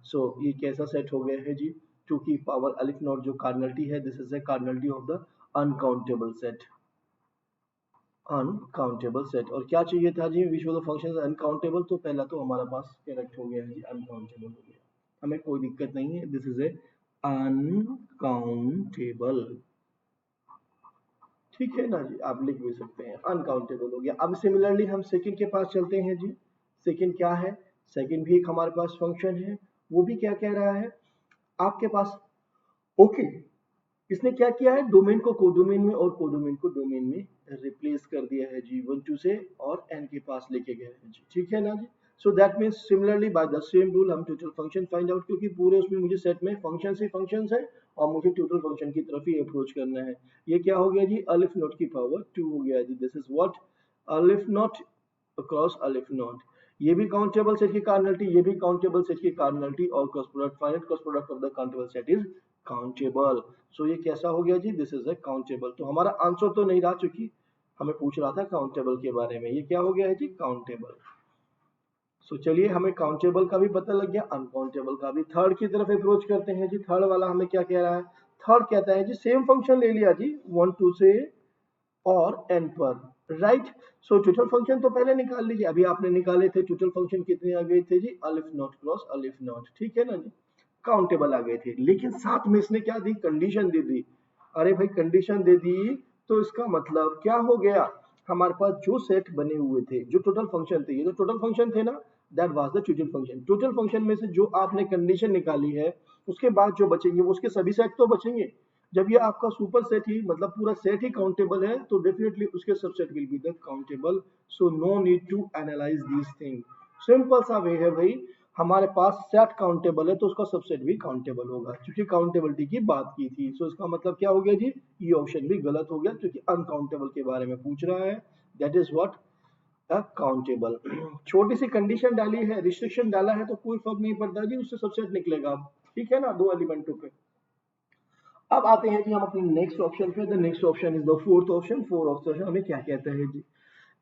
सो ये कैसा सेट हो गया है जी, 2 की पावर अलिफ नॉट जो कार्डिनलिटी है, this is a cardinality of the uncountable set. Uncountable set, और क्या चाहिए था जी, which of the functions uncountable, तो पहला तो हमारा पास करेक्ट हो गया है जी, अनकाउंटेबल हो गया, हमें कोई दिक्कत नहीं है, दिस इज ए अनकाउंटेबल। ठीक है ना जी, आप लिख भी सकते हैं, अनकाउंटेबल हो गया। अब सिमिलरली हम सेकंड के पास चलते हैं जी। सेकंड क्या है, सेकंड भी एक हमारे पास फंक्शन है, वो भी क्या कह रहा है आपके पास, ओके, इसने क्या किया है, डोमेन को कोडोमेन में और कोडोमेन को डोमेन में रिप्लेस कर दिया है जी, 1 2 से, और एन के पास लेके गए हैं जी। ठीक है ना जी। So that means similarly by the same rule हम टोटल फंक्शन फाइंड आउट, क्योंकि पूरे उसमें मुझे सेट में फंक्शन ही फंक्शन है और मुझे टोटल फंक्शन की तरफ ही अप्रोच करना है। ये क्या हो गया जी, अलिफ नॉट की पावर 2 हो गया जी, this is what, aleph naught across aleph naught. ये भी काउंटेबल सेट की कार्डिनलिटी, ये भी काउंटेबल सेट की कार्डिनलिटी, और cross product, finite cross product of the countable set is countable. So ये कैसा हो गया जी, दिस इज ए काउंटेबल। तो हमारा आंसर तो नहीं रहा, चूंकि हमें पूछ रहा था काउंटेबल के बारे में, ये क्या हो गया है जी, काउंटेबल। सो चलिए, हमें काउंटेबल का भी पता लग गया, अनकाउंटेबल का भी। थर्ड की तरफ अप्रोच करते हैं जी। थर्ड वाला हमें क्या कह रहा है, थर्ड कहता है जी, सेम फंक्शन ले लिया जी 1 2 से और एन पर, राइट। सो टोटल फंक्शन तो पहले निकाल लीजिए, अभी आपने निकाले थे, टोटल फंक्शन कितने आ गए थे जी, अलिफ नॉट क्रॉस अलिफ नॉट। ठीक है ना जी, काउंटेबल आ गए थे, लेकिन साथ में इसने क्या दी, कंडीशन दे दी। अरे भाई, कंडीशन दे दी तो इसका मतलब क्या हो गया, हमारे पास जो सेट बने हुए थे, जो टोटल फंक्शन थे, ये तो टोटल फंक्शन थे ना, that was the total function. Total function में से जो आपने कंडीशन निकाली है, उसके बाद जो बचेंगे वो उसके सभी सेट तो बचेंगे। जब ये आपका सुपर सेट ही, मतलब पूरा सेट ही काउंटेबल है, तो डेफिनेटली उसके subset will be the countable. So no need to analyse this thing, simple सा वे है भाई, हमारे पास सेट काउंटेबल है तो उसका सबसेट भी काउंटेबल होगा, क्योंकि काउंटेबिलिटी की बात की थी। सो इसका मतलब क्या हो गया जी, ये ऑप्शन भी गलत हो गया, क्योंकि अनकाउंटेबल के बारे में पूछ रहा है, दैट इज व्हाट, काउंटेबल। छोटी सी कंडीशन डाली है, रिस्ट्रिक्शन डाला है, तो कोई फर्क नहीं पड़ता जी, उससे सबसेट निकलेगा। ठीक है ना, दो एलिमेंटों पे। अब आते हैं जी हम अपने नेक्स्ट ऑप्शन पे। The next option is the fourth option. Fourth option हमें क्या कहता है जी,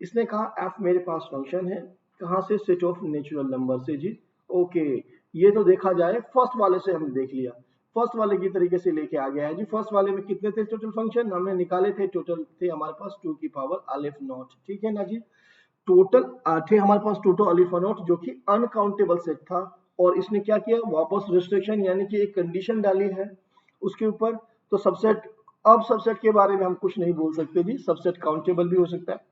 इसने कहा एफ मेरे पास फंक्शन है, कहाँ से, सेट ऑफ नेचुरल नंबर से जी। ओके, ये तो देखा जाए फर्स्ट वाले से हम देख लिया, फर्स्ट वाले की तरीके से लेके आ गया है जी। फर्स्ट वाले में कितने थे टोटल फंक्शन, हमने निकाले थे, टोटल थे हमारे पास 2 की पावर अलिफ नॉट। ठीक है ना जी, टोटल थे हमारे पास टोटल अलिफ नॉट, जो कि अनकाउंटेबल सेट था। और इसने क्या किया, वापस रिस्ट्रिक्शन यानी कि एक कंडीशन डाली है उसके ऊपर। तो सबसेट, अब सबसेट के बारे में हम कुछ नहीं बोल सकते जी, सबसेट काउंटेबल भी हो सकता है,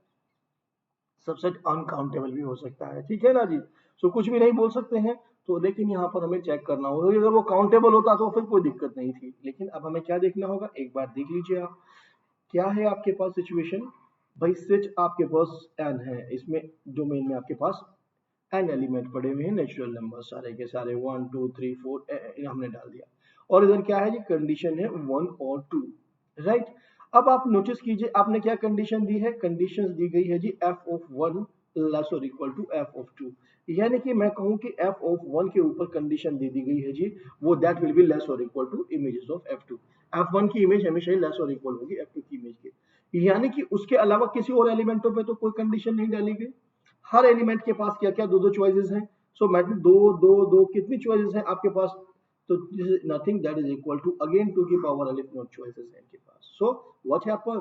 सबसेट अनकाउंटेबल भी हो सकता है। ठीक है ना जी, सो कुछ भी नहीं बोल सकते हैं। तो लेकिन यहाँ पर हमें चेक करना होगा, अगर वो काउंटेबल होता तो फिर कोई दिक्कत नहीं थी, लेकिन अब हमें क्या देखना होगा, एक बार देख लीजिए आप, क्या है आपके पास सिचुएशन। भाई सेट आपके पास एन है, इसमें डोमेन में आपके पास एन एलिमेंट पड़े हुए हैं, नेचुरल नंबर सारे के सारे, 1 2 3 4 हमने डाल दिया। और इधर क्या है जी, कंडीशन है 1 और 2, राइट। अब आप नोटिस कीजिए, आपने क्या कंडीशन दी है, कंडीशन दी गई है जी f(1) लेस और इक्वल टू f(2), यानी कि मैं कहूं कि f(1) के ऊपर कंडीशन दे दी गई है जी, वो दैट विल बी लेस और equal to images of f2। f1 की इमेज हमेशा ही लेस और इक्वल होगी f2 की इमेज के, यानी कि उसके अलावा किसी और एलिमेंटों पे तो कोई कंडीशन नहीं डाली गई। हर एलिमेंट के पास क्या क्या दो दो चॉइसेस हैं। सो मैट्रिक्स दो दो दो कितनी चॉइसेस हैं आपके पास, तो this is nothing that is equal to again 2 की पावर अलिफ नॉट चॉइसेस हैं इनके पास। सो व्हाट हैपन,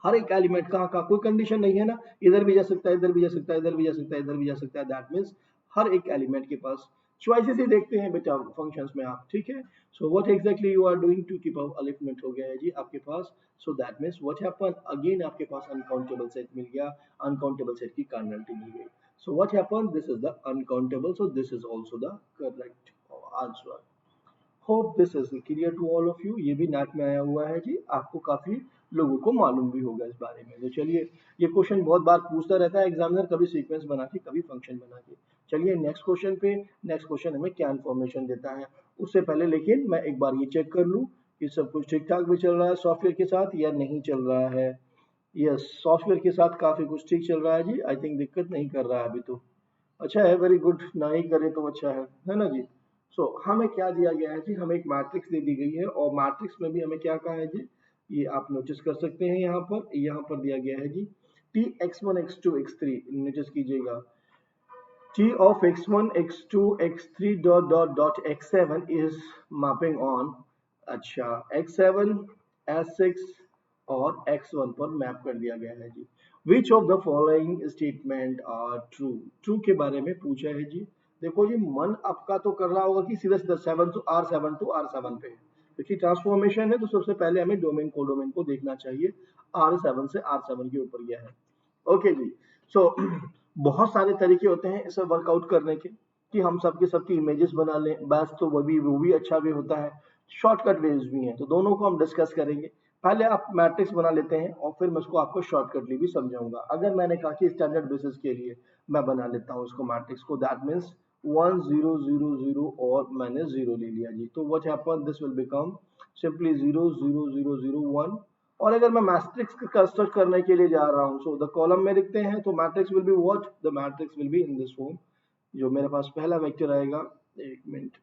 हर एक एलिमेंट का कोई कंडीशन नहीं है ना, इधर भी जा सकता है, इधर भी जा सकता है, इधर भी जा सकता है, इधर भी जा सकता है, दैट मीन्स हर एक एलिमेंट के पास चॉइसेस ही देखते हैं बेटा फंक्शंस में आप, ठीक है। So what exactly you are doing, two की पावर अलिफ नॉट हो गया है जी आपके पास। So that means what happen, again आपके पास अनकाउंटेबल सेट मिल गया, अनकाउंटेबल सेट की कर्नलिटी मिल गई। So what happen, this is the uncountable, so this is also the correct answer. Hope this is clear to all of you, ये भी net में आया हुआ है जी, आपको काफी लोगों को मालूम भी होगा इस बारे में। तो चलिए, ये क्वेश्चन बहुत बार पूछता रहता है एग्जामिनर, कभी सीक्वेंस बना के कभी फंक्शन बना के। चलिए नेक्स्ट क्वेश्चन पे, नेक्स्ट क्वेश्चन हमें क्या इन्फॉर्मेशन देता है उससे पहले लेकिन मैं एक बार ये चेक कर लूँ कि सब कुछ ठीक ठाक भी चल रहा है सॉफ्टवेयर के साथ या नहीं चल रहा है। यस, सॉफ्टवेयर के साथ काफी कुछ ठीक चल रहा है जी, आई थिंक दिक्कत नहीं कर रहा है अभी तो। अच्छा है, वेरी गुड, ना ही करे तो अच्छा है ना जी। सो हमें क्या दिया गया है जी, हमें एक मैट्रिक्स दे दी गई है और मैट्रिक्स में भी हमें क्या कहा है जी, ये आप नोटिस कर सकते हैं यहाँ पर दिया गया है जी, T X one X two X three, notice कीजिएगा, T of x1, x2, x3 dot dot dot x7 is mapping on, अच्छा x7, s6 और x1 पर मैप कर दिया गया है जी। Which of the following statement are true? True के बारे में पूछा है जी। देखो जी, मन आपका तो कर रहा होगा कि सीधा सीधा 7 टू R7 पे, क्योंकि ट्रांसफॉर्मेशन है तो सबसे पहले हमें डोमेन कोडोमेन को देखना चाहिए, R7 से R7 के ऊपर गया है। ओके जी। सो बहुत सारे तरीके होते हैं इसे वर्कआउट करने के, कि हम सबके सबकी इमेजेस बना लें बस, तो वो भी अच्छा वे होता है, शॉर्टकट वेज भी हैं, तो दोनों को हम डिस्कस करेंगे। पहले आप मैट्रिक्स बना लेते हैं और फिर मैं उसको आपको शॉर्टकटली भी समझाऊंगा। अगर मैंने कहा कि स्टैंडर्ड बेसिस के लिए मैं बना लेता हूँ उसको मैट्रिक्स को, दैट मीन्स 1 0 0 0 और मैंने 0 ले लिया जी, तो what happen, this will become simply 0 0 0 0 1। और अगर मैं मैट्रिक्स कंस्ट्रक्ट करने के लिए जा रहा हूँ, सो द कॉलम में लिखते हैं तो matrix will be what, the matrix will be in this form. जो मेरे पास पहला वेक्टर आएगा, एक minute,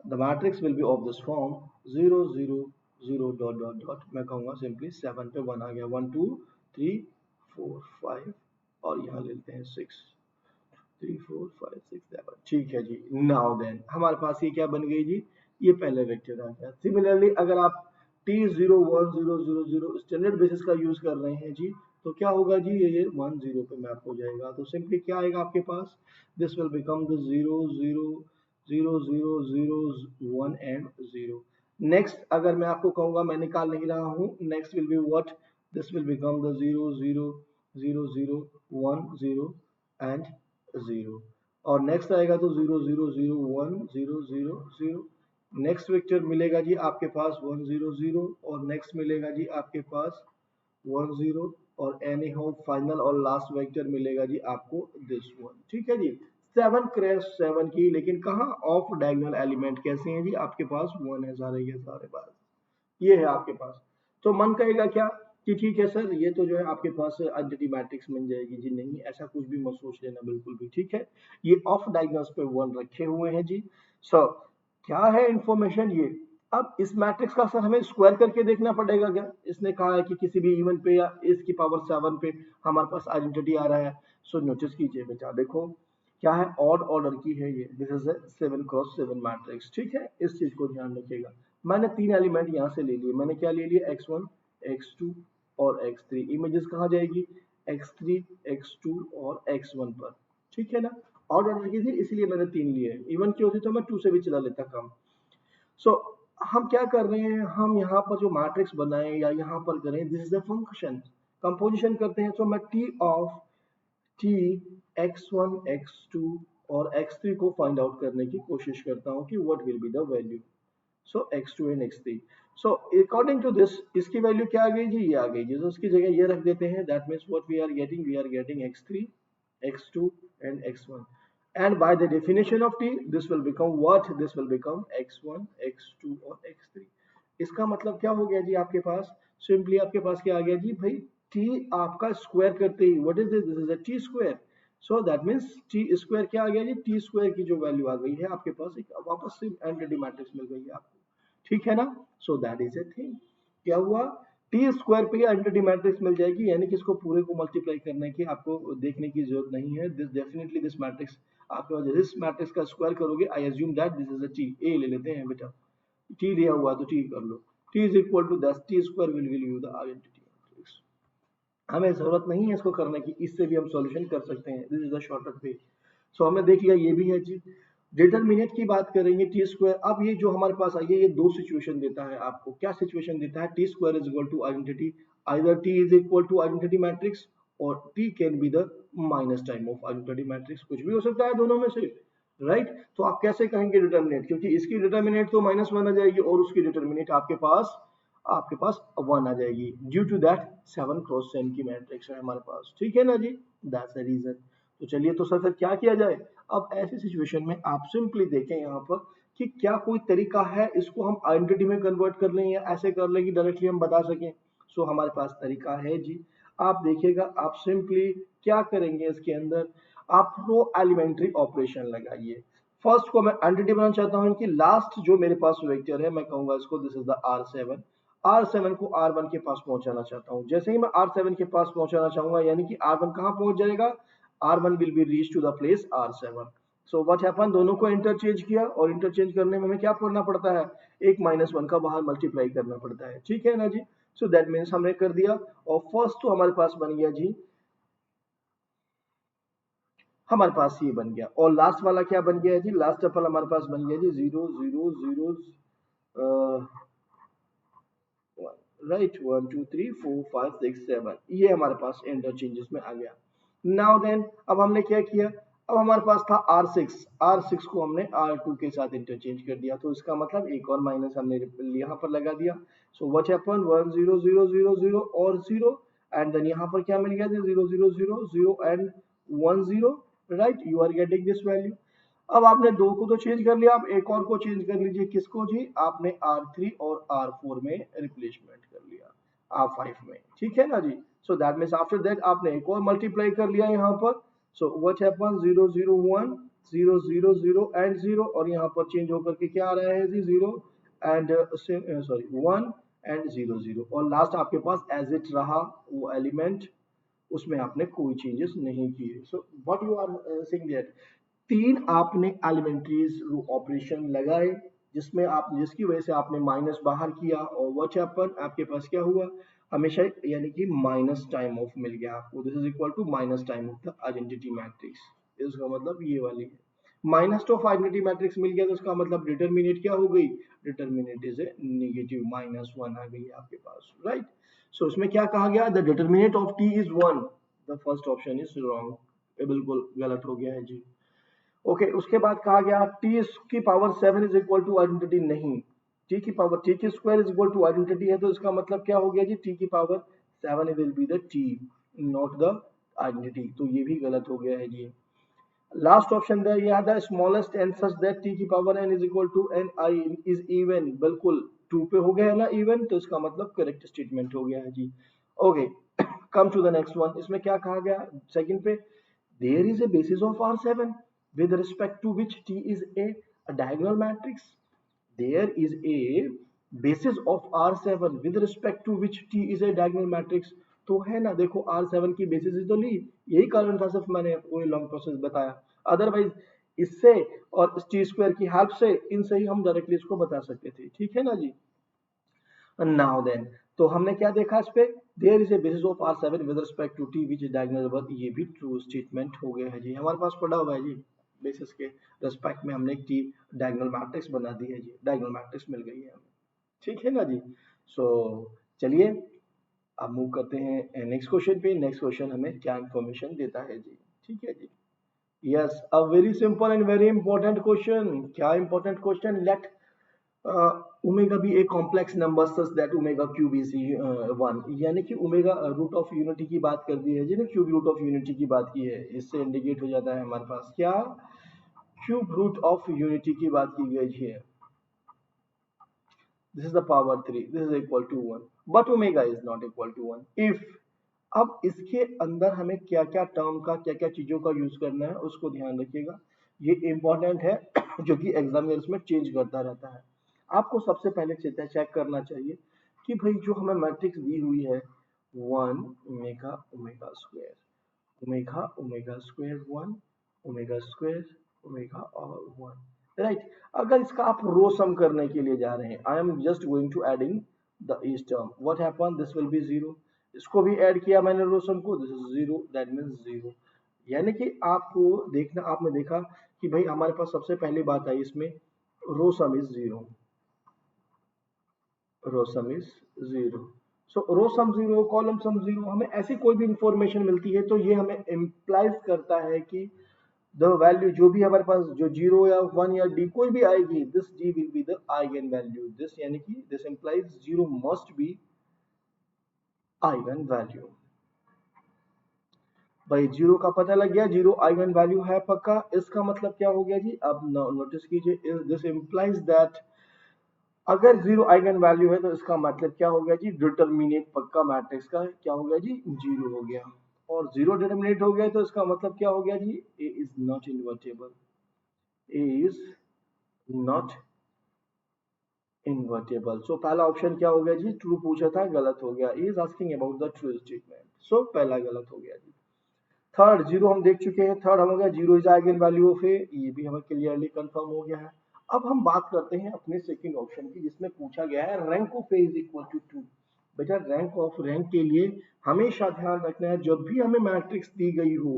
the matrix will be of this form 0 0 0 dot dot dot, मैं कहूंगा सिंपली 7 पे 1 आ गया, 1 2 3 4 5 और यहाँ लेते हैं 6 3 4 5 6 7, ठीक है जी। नाउ देन हमारे पास ये क्या बन गई जी, ये पहले वेक्टर आ गया। सिमिलरली अगर आप T0 1 0 0 0 स्टैंडर्ड बेसिस का यूज कर रहे हैं जी, तो क्या होगा जी, ये 1 0 पे मैप हो जाएगा, तो सिंपली क्या आएगा आपके पास, this will become the 0 0 0 0 0 1 and 0। Next अगर मैं आपको कहूंगा, मैं निकाल नहीं रहा हूँ, next will be what, this will become the 0 0 0 0 1 0 and 0। और नेक्स्ट आएगा तो 0 0 0 1 0 0 0। नेक्स्ट वेक्टर मिलेगा जी आपके पास 1 0 0, और नेक्स्ट मिलेगा जी आपके पास 1 0, और एनी हाउ फाइनल और लास्ट वेक्टर मिलेगा जी आपको दिस वन, ठीक है जी। 7 की, लेकिन कहाँ ऑफ डायगोनल एलिमेंट कैसे हैं जी, आपके पास 1 है सारे के सारे पास, ये है आपके पास। तो मन कहेगा क्या कि ठीक है सर, ये तो जो है आपके पास आइडेंटिटी मैट्रिक्स बन जाएगी जी, नहीं ऐसा कुछ भी मत सोच लेना बिल्कुल भी, ठीक है। ये ऑफ डायगोनल्स पे 1 रखे हुए हैं जी। सर क्या है इंफॉर्मेशन ये, अब इस मैट्रिक्स का सर हमें स्क्वायर करके देखना पड़ेगा क्या, इसने कहा है कि किसी भी इवन पे या इसकी पावर 7 पे हमारे पास आइडेंटिटी आ रहा है। सो नोटिस कीजिए बेटा, देखो क्या है, ऑड ऑर्डर की है ये, दिस इज 7 × 7 मैट्रिक्स, ठीक है, इस चीज को ध्यान रखिएगा। मैंने 3 एलिमेंट यहाँ से ले लिए, मैंने क्या ले लिया, x1 x2 और x3, इमेजेस कहाँ जाएगी, x3 x2 और x1 पर, ठीक है ना। ऑड ऑर्डर की थी इसलिए मैंने 3 लिए, इवन की होती तो मैं 2 से भी चला लेता काम। सो हम क्या कर रहे हैं, हम यहाँ पर जो मैट्रिक्स बनाए या यहाँ पर करें, this is the function, composition करते हैं, तो मैं T of T x1 x2 और x3 को फाइंड आउट करने की कोशिश करता हूँ कि what will be the value, so x2 and x3। So according to this इसकी वैल्यू क्या आ गई जी, ये आ गई जी, तो उसकी जगह ये रख देते हैं, that means what we are getting x3 x2 and x1, and by the definition of t this will become what, this will become x1 x2 और x3। इसका मतलब क्या हो गया जी आपके पास, सिंपली आपके पास क्या आ गया जी भाई, t आपका स्क्वायर करते ही, what is this, this is a t square, so that means t square क्या आ गया जी, t स्क्वायर की जो वैल्यू आ गई है आपके पास, एक वापस से एंटिटी मैट्रिक्स मिल गई है आपको, ठीक है ना। सो दैट इज ए थिंग। क्या हुआ, टी स्क्वायर पे आइडेंटिटी मैट्रिक्स मिल जाएगी, यानी कि इसको पूरे को मल्टीप्लाई करने की आपको देखने की जरूरत नहीं है। दिस डेफिनेटली दिस मैट्रिक्स आपके पास जिस मैट्रिक्स का स्क्वायर करोगे, I assume that this is a T, A ले लेते हैं बेटा, टी लिया हुआ तो टी कर लो, T is equal to that T square will give you the identity matrix. हमें जरूरत नहीं है इसको करने की, इससे भी हम सॉल्यूशन कर सकते हैं, this is the shortcut way. So हमने देख लिया ये भी है जी। डिटरमिनेंट की बात करेंगे टी स्क्वायर। अब ये जो हमारे पास आई है, ये दो सिचुएशन देता है आपको। क्या सिचुएशन देता है, T square is equal to identity, either T is equal to identity matrix और T can be the minus time of identity matrix, कुछ भी हो सकता है दोनों में से, राइट। तो आप कैसे कहेंगे डिटरमिनेंट, क्योंकि इसकी डिटरमिनेंट तो -1 आ जाएगी और उसकी डिटरमिनेंट आपके पास 1 आ जाएगी, ड्यू टू दैट 7 क्रॉस 10 की मैट्रिक्स है हमारे पास, ठीक है ना जी, दैट्स द रीजन। तो चलिए, तो सर फिर क्या किया जाए। अब ऐसी सिचुएशन में आप सिंपली देखें यहाँ पर कि क्या कोई तरीका है इसको हम आइडेंटिटी में कन्वर्ट कर लें, या ऐसे कर लें कि डायरेक्टली हम बता सकें। सो हमारे पास तरीका है जी। आप देखिएगा, आप सिंपली क्या करेंगे, इसके अंदर आप रो एलिमेंट्री ऑपरेशन लगाइए। फर्स्ट को मैं आइडेंटिटी बनाना चाहता हूँ कि लास्ट जो मेरे पास वेक्टर है, मैं कहूंगा इसको this is the R7, R7 को R1 के पास पहुंचाना चाहता हूं। जैसे ही मैं R7 के पास पहुंचाना चाहूंगा, यानी कि R1 कहां पहुंच जाएगा, R1 will be reached to the place R7। So what happened, दोनों को इंटरचेंज किया, और इंटरचेंज करने में हमें क्या करना पड़ता है, एक -1 का बाहर मल्टीप्लाई करना पड़ता है, ठीक है ना जी। सो दैट मीन्स हमने कर दिया, और फर्स्ट तो हमारे पास बन गया जी, हमारे पास ये बन गया, और लास्ट वाला क्या बन गया जी, लास्ट टपल हमारे पास बन गया जी 0 0 0 राइट, 1 2 3 4 5 6 7, ये हमारे पास इंटरचेंजेस में आ गया। नाउ देन, अब हमने क्या किया, अब हमारे पास था R6 को हमने R2 के साथ इंटरचेंज कर दिया, तो इसका मतलब एक और माइनस हमने यहाँ पर लगा दिया। सो व्हाट हैपेंड, 1 0 0 0 0 और 0, एंड देन यहाँ पर क्या मिल गया, 0 0 0 0 and 1 0, right, you are getting this value. अब आपने दो को तो चेंज कर लिया, आप एक और को चेंज कर लीजिए, किसको जी, आपने R3 और R4 में रिप्लेसमेंट कर लिया, R5 में, ठीक है ना जी। So that means after that आपने एक और मल्टीप्लाई कर लिया यहाँ पर। सो व्हाट हैपन, 0 0 1 0 0 0 एंड 0, और यहाँ पर चेंज होकर के क्या आ रहा है जी, 0 एंड सॉरी 1 एंड 0 0, और लास्ट आपके पास एज इट रहा वो एलिमेंट, उसमें आपने कोई चेंजेस नहीं किए। So what you are saying that, तीन आपने एलिमेंट्रीज ऑपरेशन लगाए, जिसमें आप जिसकी वजह से आपने माइनस बाहर किया, और व्हाट हैपन, आपके पास क्या हुआ, हमेशा यानी कि माइनस टाइम ऑफ मिल गया आपको, this is equal to minus time of the identity matrix. इसका मतलब ये वाली है, माइनस ऑफ आइडेंटिटी मैट्रिक्स मिल गया, तो इसका मतलब डिटरमिनेट क्या हो गई, डिटरमिनेट इज ए नेगेटिव, -1 आ गई आपके पास, राइट। सो इसमें क्या कहा गया, the determinant of T is 1, the first option is wrong, ये बिल्कुल गलत हो गया है जी। ओके, उसके बाद कहा गया टी की power 7 is equal to identity, नहीं, टी की पावर, टी की square is equal to identity है, तो इसका मतलब क्या हो गया जी, टी की power 7 will be the T, not the identity, तो ये भी गलत हो गया है जी। लास्ट ऑप्शन है, यह the smallest and such that T की power n is equal to n i is even, बिल्कुल 2 पे हो गया है ना इवन, तो इसका मतलब करेक्ट स्टेटमेंट हो गया है जी। Okay, come to the next one, इसमें क्या कहा गया सेकंड पे, there is a basis of R7 with respect to which T is a diagonal matrix. There is a basis of R7 with respect to which T is a diagonal matrix. तो है ना, देखो R7 की basis तो ली, यही कारण था, सिर्फ मैंने पूरी लॉन्ग प्रोसेस बताया, अदरवाइज इससे और टी स्क्वायर की हेल्प से इनसे ही हम डायरेक्टली इसको बता सकते थे, ठीक है ना जी। नाउ देन, तो हमने क्या देखा इस पे, there is a basis of R7 with respect to T which is diagonal above, ये भी ट्रू स्टेटमेंट हो गया है जी, हमारे पास पड़ा हुआ है जी, बेसिस के रिस्पेक्ट में हमने एक टी डायगोनल मैट्रिक्स बना दी है जी, डायगोनल मैट्रिक्स मिल गई है हमें, ठीक है ना जी। सो चलिए, अब मूव करते हैं नेक्स्ट क्वेश्चन पे। नेक्स्ट क्वेश्चन हमें क्या इंफॉर्मेशन देता है जी, ठीक है जी। Yes, a very simple and very important question, क्या इंपॉर्टेंट क्वेश्चन, लेट ओमेगा भी एक complex number such that omega cube is 1, यानी कि ओमेगा रूट ऑफ यूनिटी की बात कर दी है जी ना, क्यूब रूट ऑफ यूनिटी की बात की है, इससे इंडिकेट हो जाता है हमारे पास क्या, क्यूब रूट ऑफ यूनिटी की बात की गई है, this is the power 3, this is equal to 1, but omega is not equal to 1 if, अब इसके अंदर हमें क्या क्या टर्म का, क्या क्या चीजों का यूज करना है, उसको ध्यान रखिएगा, ये इंपॉर्टेंट है जो कि एग्जामिनर्स में चेंज करता रहता है। आपको सबसे पहले चेक करना चाहिए कि भाई जो हमें मैट्रिक्स दी हुई है 1 omega omega square, omega omega square 1 omega square omega और 1, राइट। अगर इसका आप रो सम करने के लिए जा रहे हैं, I am just going to adding the each term, what happen, this will be zero. इसको भी ऐड किया मैंने रो सम को, this is zero, that means zero. यानी कि आपको देखना, आपने देखा कि भाई हमारे पास सबसे पहली बात आई इसमें, row sum is zero, row sum is zero. So row sum zero, column sum zero, हमें ऐसी कोई भी इंफॉर्मेशन मिलती है तो ये हमें इम्प्लाइज करता है कि द वैल्यू जो भी हमारे पास जो जीरो या वन या डी कोई भी आएगी, this D will be the eigen value, this यानी कि this implies zero must be eigen value. भाई जीरो का पता लग गया, जीरो आइगन वैल्यू है पक्का। इसका मतलब क्या हो गया जी, अब नोटिस कीजिए, दिस इम्प्लाइज दैट अगर जीरो आइगन वैल्यू है तो इसका मतलब क्या हो गया जी, डिटर्मिनेट पक्का मैट्रिक्स का क्या हो गया जी, जीरो हो गया। और जीरो डिटर्मिनेट हो गया तो इसका मतलब क्या हो गया जी, A is not invertible, A is not invertible. So पहला ऑप्शन क्या हो गया जी, ट्रू पूछा था, गलत हो गया, is asking about the true statement, so पहला गलत हो गया जी। थर्ड जीरो हम देख चुके हैं, थर्ड हम हो गया zero is eigenvalue of A, ये भी हमें क्लियरली कंफर्म हो गया है। अब हम बात करते हैं अपने सेकंड ऑप्शन की, जिसमें पूछा गया है rank of A is equal to two. बेटा रैंक के लिए हमेशा ध्यान रखना है, जब भी हमें मैट्रिक्स दी गई हो,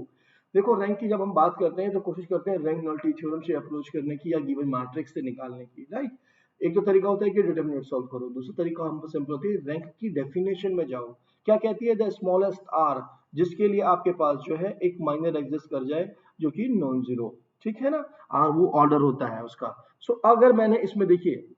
देखो रैंक की जब हम बात करते हैं तो कोशिश करते हैं रैंक नल्टी थ्योरम से अप्रोच करने की या गिवन मैट्रिक्स से निकालने की, राइट। एक तो तरीका होता है कि डिटरमिनेंट सॉल्व करो, दूसरा तरीका हमको सिंपल होती है रैंक की डेफिनेशन में जाओ। क्या कहती है, द स्मॉलेस्ट आर, जिसके लिए आपके पास जो है एक माइनर एग्जिस्ट कर जाए जो कि नॉन जीरो, ठीक है ना, और वो ऑर्डर होता है उसका। सो अगर मैंने इसमें देखिए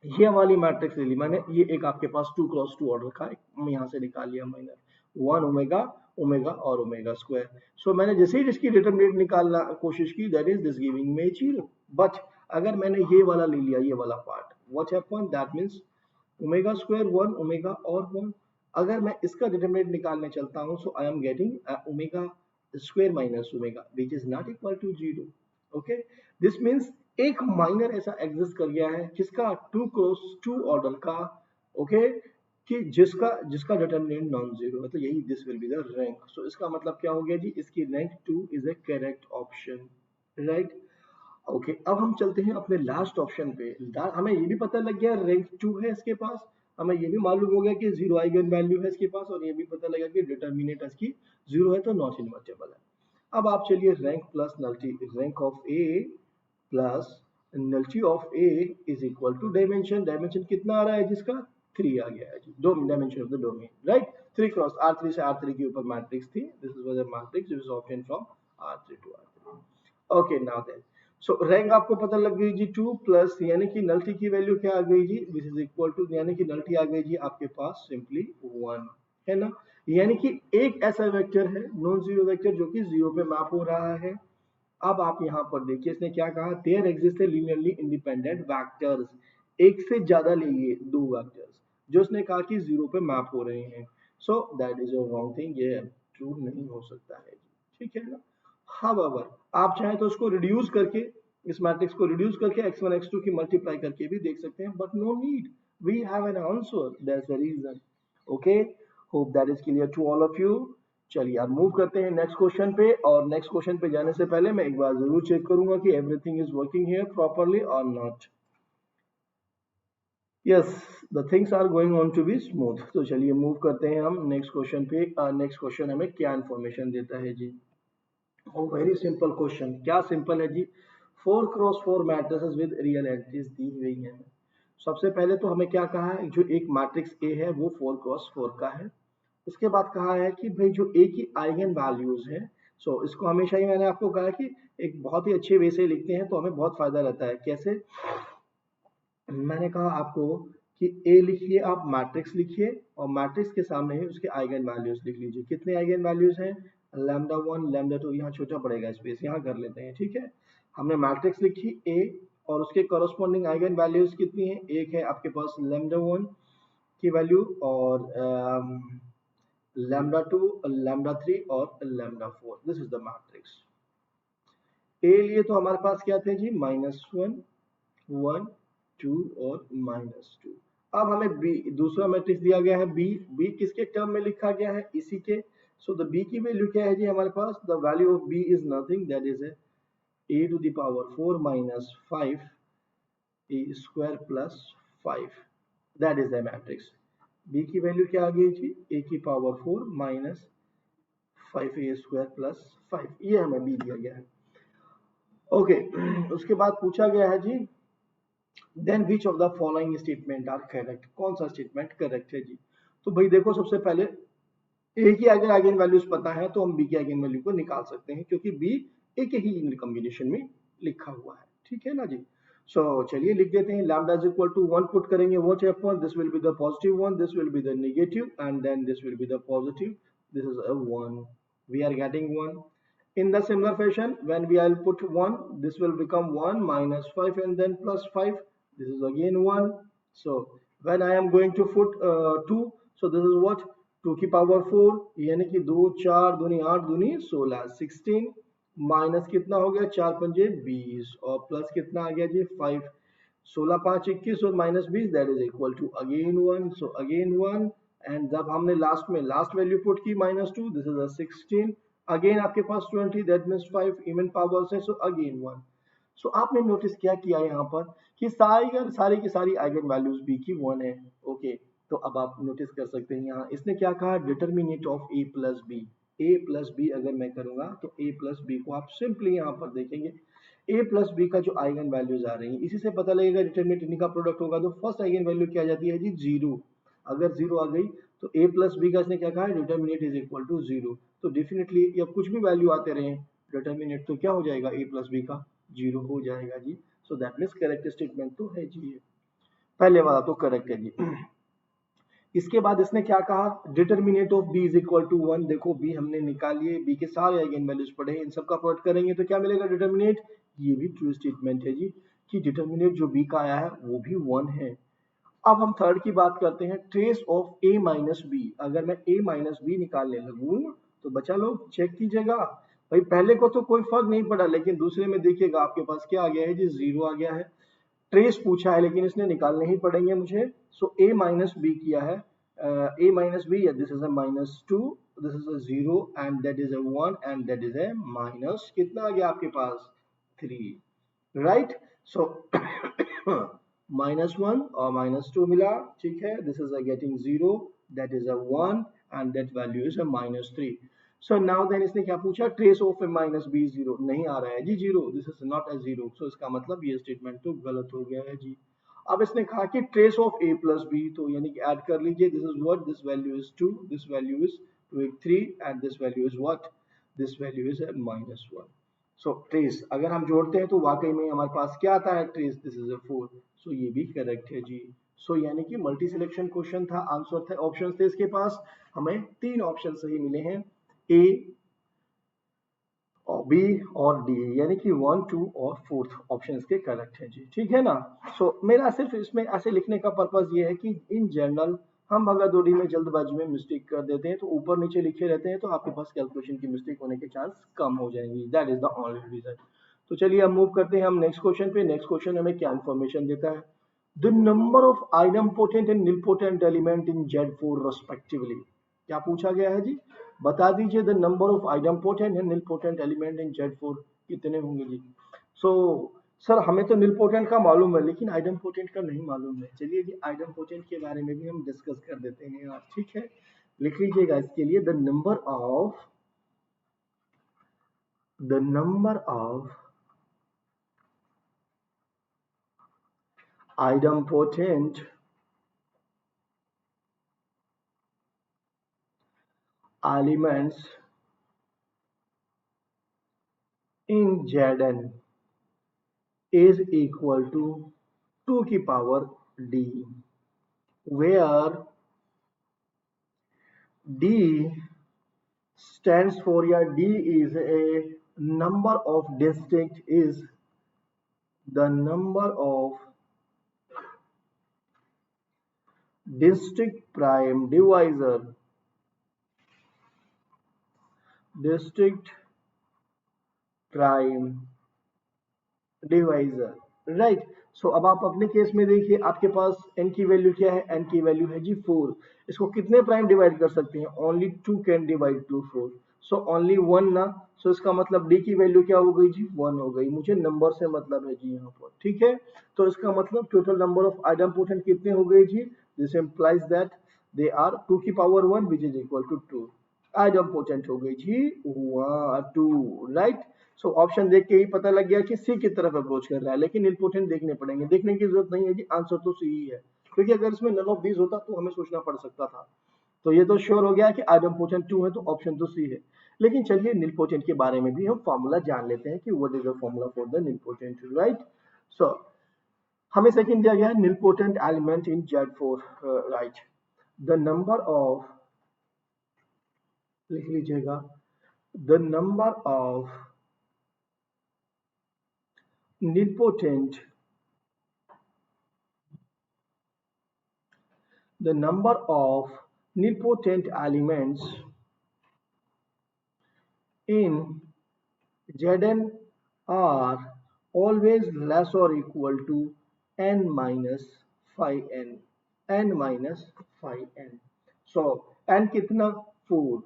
ये वाली मैट्रिक्स ले ली मैंने, ये एक आपके पास 2 क्रॉस 2 ऑर्डर का एक यहाँ से निकाल लिया माइनर, 1 ओमेगा ओमेगा और ओमेगा स्क्वायर। सो मैंने जैसे ही इसकी डिटरमिनेंट निकालना कोशिश की, that is this giving me zero. But अगर मैंने ये वाला ले लिया, ये वाला part, what happen, that means omega square 1 omega और 1। अगर मैं इसका डिटरमिनेंट निकालने चलता हूं, so I am getting omega square minus omega which is not equal to zero. Okay, this means एक माइनर ऐसा एग्जिस्ट कर गया है किसका, 2 क्रॉस 2 ऑर्डर का, ओके, कि जिसका जिसका डिटरमिनेंट नॉन जीरो है, तो यही this will be the rank. So इसका मतलब क्या हो गया जी, इसकी rank 2 is a correct option, right. Okay, अब हम चलते हैं अपने लास्ट ऑप्शन पे। हमें ये भी पता लग गया रैंक 2 है इसके पास, हमें ये भी मालूम हो गया कि जीरो आइगन वैल्यू है इसके पास, और ये भी पता लगा कि डिटर्मिनेंट इसकी जीरो है तो नॉट इन्वर्टेबल है। अब आप चलिए rank plus nullity, rank of A plus nullity of A is equal to dimension, dimension कितना आ रहा है जिसका, 3 आ गया है जी, dimension of the domain, right. 3 cross R3 से R3 के ऊपर मैट्रिक्स थी, this was a matrix which is obtained from R3 to R3। Okay, now then, so rank आपको पता लग गई जी 2 प्लस, यानी कि नल्टी की वैल्यू क्या आ गई जी, विच इज इक्वल टू, यानी कि नल्टी आ गई जी आपके पास सिंपली 1, है ना। यानी कि एक ऐसा वेक्टर है नॉन जीरो वेक्टर जो कि जीरो पे मैप हो रहा है। अब आप यहाँ पर देखिए इसने क्या कहा, there exist linearly independent vectors, एक से ज्यादा लीजिए दो वेक्टर्स जो उसने कहा कि जीरो पे मैप हो रहे हैं। सो that is a wrong thing, ये ट्रू नहीं हो सकता है, ठीक है ना। हाउएवर आप चाहें तो उसको रिड्यूस करके, इस मैट्रिक्स को रिड्यूस करके x1 x2 की मल्टीप्लाई करके भी देख सकते हैं, but no need, we have an answer, that's the reason. Okay, hope that is clear to all of you. चलिए अब मूव करते हैं नेक्स्ट क्वेश्चन पे, और नेक्स्ट क्वेश्चन पे जाने से पहले मैं एक बार जरूर चेक करूंगा कि everything is working here properly और not. Yes, the things are going on to be smooth. तो चलिए मूव करते हैं हम नेक्स्ट क्वेश्चन पे। नेक्स्ट क्वेश्चन हमें क्या इन्फॉर्मेशन देता है जी, वेरी सिंपल क्वेश्चन, क्या सिंपल है जी, 4 cross 4 matrices with real entries दी गई हैं। सबसे पहले तो हमें क्या कहा है, जो एक मैट्रिक्स ए है वो 4 क्रॉस 4 का है। उसके बाद कहा है कि भाई जो ए की आइगन वैल्यूज है, सो इसको हमेशा ही मैंने आपको कहा कि एक बहुत ही अच्छे वे से लिखते हैं तो हमें बहुत फायदा रहता है। कैसे, मैंने कहा आपको कि ए लिखिए, आप मैट्रिक्स लिखिए और मैट्रिक्स के सामने ही उसके आइगन वैल्यूज लिख लीजिए। कितने आइगन वैल्यूज हैं, लैम्डा 1 लैम्डा 2, यहाँ छोटा पड़ेगा स्पेस, यहाँ कर लेते हैं, ठीक है। हमने मैट्रिक्स लिखी ए और उसके कॉरस्पॉन्डिंग आइगन वैल्यूज कितनी है, एक है आपके पास लैम्डा 1 की वैल्यू, और lambda 2, lambda 3 और lambda 4, this is the matrix. A लिए तो हमारे पास क्या थे जी, -1 1 2 और -2। अब हमें बी दूसरा मैट्रिक्स दिया गया है बी। बी किसके टर्म में लिखा गया है, इसी के। सो द बी की वैल्यू क्या है जी हमारे पास, the value of B is nothing, that is A to the power 4 minus 5 A square plus 5, that is the matrix. B की वैल्यू क्या आ गई जी, ए की power 4 minus 5 A square plus 5, ये हमें बी दिया गया है। ओके उसके बाद पूछा गया है जी then which of the following statement are correct, कौन सा स्टेटमेंट करेक्ट है जी। तो भाई देखो सबसे पहले ए की अगर आइगन वैल्यूज पता है तो हम बी की आइगन वैल्यू को निकाल सकते हैं, क्योंकि बी ए के ही कॉम्बिनेशन में लिखा हुआ है, ठीक है ना जी। सो चलिए लिख देते हैं, lambda is equal to 1 put करेंगे, what happen, this will be the positive one, this will be the negative and then this will be the positive, this is a 1, we are getting 1। In the similar fashion, when we will put 1, this will become 1 minus 5 and then plus 5. This is again 1. So when I am going to put 2, so this is what? 2 की power 4, यानी कि 2 4 दूनी 8 दूनी 16, 16 minus कितना हो गया, 4 पंजे 20 और प्लस कितना आ गया जी 5, 16 5 21 और minus 20, that is equal to again 1। So again 1 and जब हमने लास्ट में लास्ट वैल्यू पुट की -2, दिस इज अ 16, अगेन आपके पास 20, दैट मीन्स 5 इवन पावर से, सो अगेन 1। सो आपने नोटिस क्या किया यहाँ पर कि सारी की सारी आइगन वैल्यूज बी की 1 है। ओके तो अब आप नोटिस कर सकते हैं यहाँ इसने क्या कहा, determinant of A plus B. A plus B अगर मैं करूंगा तो ए प्लस बी को आप सिंपली यहाँ पर देखेंगे, ए प्लस बी का जो आइगन वैल्यूज आ रही है इसी से पता लगेगा डिटरमिनेट इन्हीं का प्रोडक्ट होगा। तो फर्स्ट आइगन वैल्यू क्या आ जाती है जी 0, अगर 0 आ गई तो ए प्लस बी का इसने क्या कहा, डिटरमिनेट इज इक्वल टू 0। तो डेफिनेटली या कुछ भी वैल्यू आते रहे डिटरमिनेट तो क्या हो जाएगा, ए प्लस बी का 0 हो जाएगा जी। So that means correct statement तो है जी, पहले वाला तो करेक्ट है जी। इसके बाद इसने क्या कहा, determinant of B is equal to 1। देखो बी हमने निकाल लिए, बी के सारे आइगन वैल्यूज पढ़े, इन सब का प्लॉट करेंगे तो क्या मिलेगा डिटरमिनेट, ये भी ट्रू स्टेटमेंट है जी कि डिटरमिनेट जो बी का आया है वो भी 1 है। अब हम थर्ड की बात करते हैं, trace of A minus B. अगर मैं ए माइनस बी निकालने लगूं तो बच्चा लोग चेक कीजिएगा, भाई पहले को तो कोई फर्क नहीं पड़ा लेकिन दूसरे में देखिएगा आपके पास क्या आ गया है जी, 0 आ गया है। ट्रेस पूछा है लेकिन इसने निकालने ही पड़ेंगे मुझे। सो ए माइनस बी किया है, A minus B, this is a -2, this is a 0 and that is a 1 and that is a minus कितना आ गया आपके पास 3, राइट। सो -1 और -2 मिला, ठीक है, this is a getting 0, that is a 1 and that value is a -3। So now then इसने क्या पूछा, trace of A minus B 0 नहीं आ रहा है जी 0, दिस इज नॉट अ 0। सो इसका मतलब ये स्टेटमेंट तो गलत हो गया है जी। अब इसने कहा कि trace of A plus B, तो यानी कि ऐड कर लीजिए, this is what, this value is 2, this value is 3 and this value is what, this value is -1। So trace अगर हम जोड़ते हैं तो वाकई में हमारे पास क्या आता है ट्रेस, दिस इज अ 4। सो ये भी करेक्ट है जी। सो यानी कि मल्टी सिलेक्शन क्वेश्चन था, आंसर थे, ऑप्शन थे इसके पास, हमें 3 ऑप्शन सही मिले हैं, ए और बी और डी, यानी कि 1 2 और 4th ऑप्शन इसके करेक्ट है जी, ठीक है ना। सो मेरा सिर्फ इसमें ऐसे लिखने का पर्पज ये है कि इन जनरल हम भगादौड़ी में जल्दबाजी में मिस्टेक कर देते हैं, तो ऊपर नीचे लिखे रहते हैं तो आपके पास कैलकुलेशन की मिस्टेक होने के चांस कम हो जाएंगी, that is the only reason. तो चलिए अब मूव करते हैं हम नेक्स्ट क्वेश्चन पे। नेक्स्ट क्वेश्चन हमें क्या इन्फॉर्मेशन देता है, the number of idempotent and nilpotent element in Z4 respectively. क्या पूछा गया है जी, बता दीजिए the number of idempotent and nilpotent element in Z4 कितने होंगे जी। सो सर हमें तो निलपोटेंट का मालूम है लेकिन आइडम पोटेंट का नहीं मालूम है। चलिए जी आइडम पोटेंट के बारे में भी हम डिस्कस कर देते हैं यार, ठीक है, लिख लीजिएगा इसके लिए, the number of idempotent elements in Zn is equal to 2 की power d, where d stands for, या d is a number of distinct, is the number of distinct prime divisor, right। सो अब आप अपने केस में देखिए, आपके पास n की value क्या है, n की वैल्यू है जी 4। इसको कितने प्राइम डिवाइड कर सकते हैं, only 2 can divide two 4, so only 1 ना। सो इसका मतलब d की वैल्यू क्या हो गई जी, 1 हो गई। मुझे नंबर से मतलब है जी यहाँ पर, ठीक है। तो इसका मतलब टोटल नंबर ऑफ आइडम्पोटेंट कितने हो गए जी, this implies that they are 2 की power 1 which is equal to 2। Idempotent हो गई जी 2, राइट। सो ऑप्शन देख के ही पता लग गया कि सी की तरफ अप्रोच कर रहा है, लेकिन इम्पोर्टेंट देखने पड़ेंगे, देखने की जरूरत नहीं है जी, आंसर तो सी ही है। क्योंकि अगर इसमें नन ऑफ दीज होता तो हमें सोचना पड़ सकता था। तो ये तो श्योर हो गया कि आइडम्पोटेंट 2 है, तो ऑप्शन तो सी है। लेकिन चलिए निलपोटेंट के बारे में भी हम फॉर्मूला जान लेते हैं कि what is the formula for the nilpotent, right. So हमें सेकंड दिया गया है nilpotent element in Z4, right. The number of, लिख लीजिएगा, the number of nilpotent the number of nilpotent elements in Zn are always less or equal to n minus phi n, n minus phi n। so n कितना 4,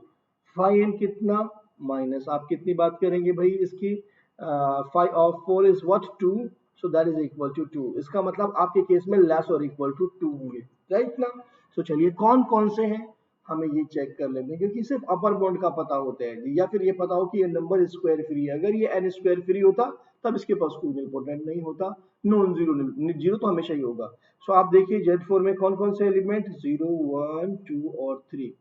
phi n कितना minus, आप कितनी बात करेंगे भाई इसकी, phi of 4 is what 2, so that is equal to 2। इसका मतलब आपके केस में लेस और इक्वल टू 2 होंगे, राइट ना। तो चलिए कौन कौन से हैं हमें ये चेक कर लेते हैं, क्योंकि सिर्फ अपर बाउंड का पता होता है, या फिर ये पता हो कि ये नंबर स्क्वायर फ्री है। अगर ये n स्क्वायर फ्री होता तब इसके पास कोई इंपॉर्टेंट नहीं होता, नॉन जीरो, जीरो तो हमेशा ही होगा। सो आप देखिए Z4 में कौन कौन से एलिमेंट, 0 1 2 और 3।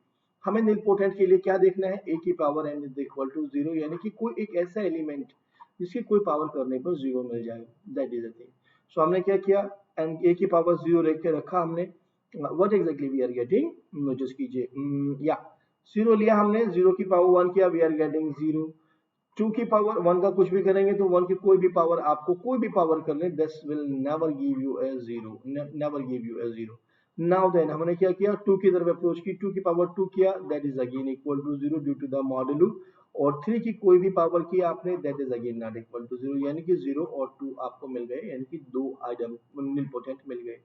हमें निलपोटेंट के लिए क्या देखना है, a की power n is equal to 0, यानी कि कोई एक ऐसा एलिमेंट जिसकी कोई पावर करने पर 0 मिल जाए, दैट इज द थिंग। सो हमने क्या किया, एन a की पावर 0 रख के रखा हमने। What exactly we are getting, notice कीजिए, या 0 लिया हमने, 0 की पावर 1 किया, वी आर गेटिंग 0। 2 की पावर 1 का कुछ भी करेंगे तो 1 की कोई भी पावर, आपको कोई भी पावर कर ले, this will never give you a 0, never give you a 0। Now then हमने क्या किया, 2 की तरफ अप्रोच की, 2 की पावर 2 किया, that is again equal to 0 due to the modulo. और 3 की कोई भी पावर की आपने, that is again not equal to 0, यानी कि 0 और 2 आपको मिल गए, यानी कि दो आइटम निलपोटेंट मिल गए।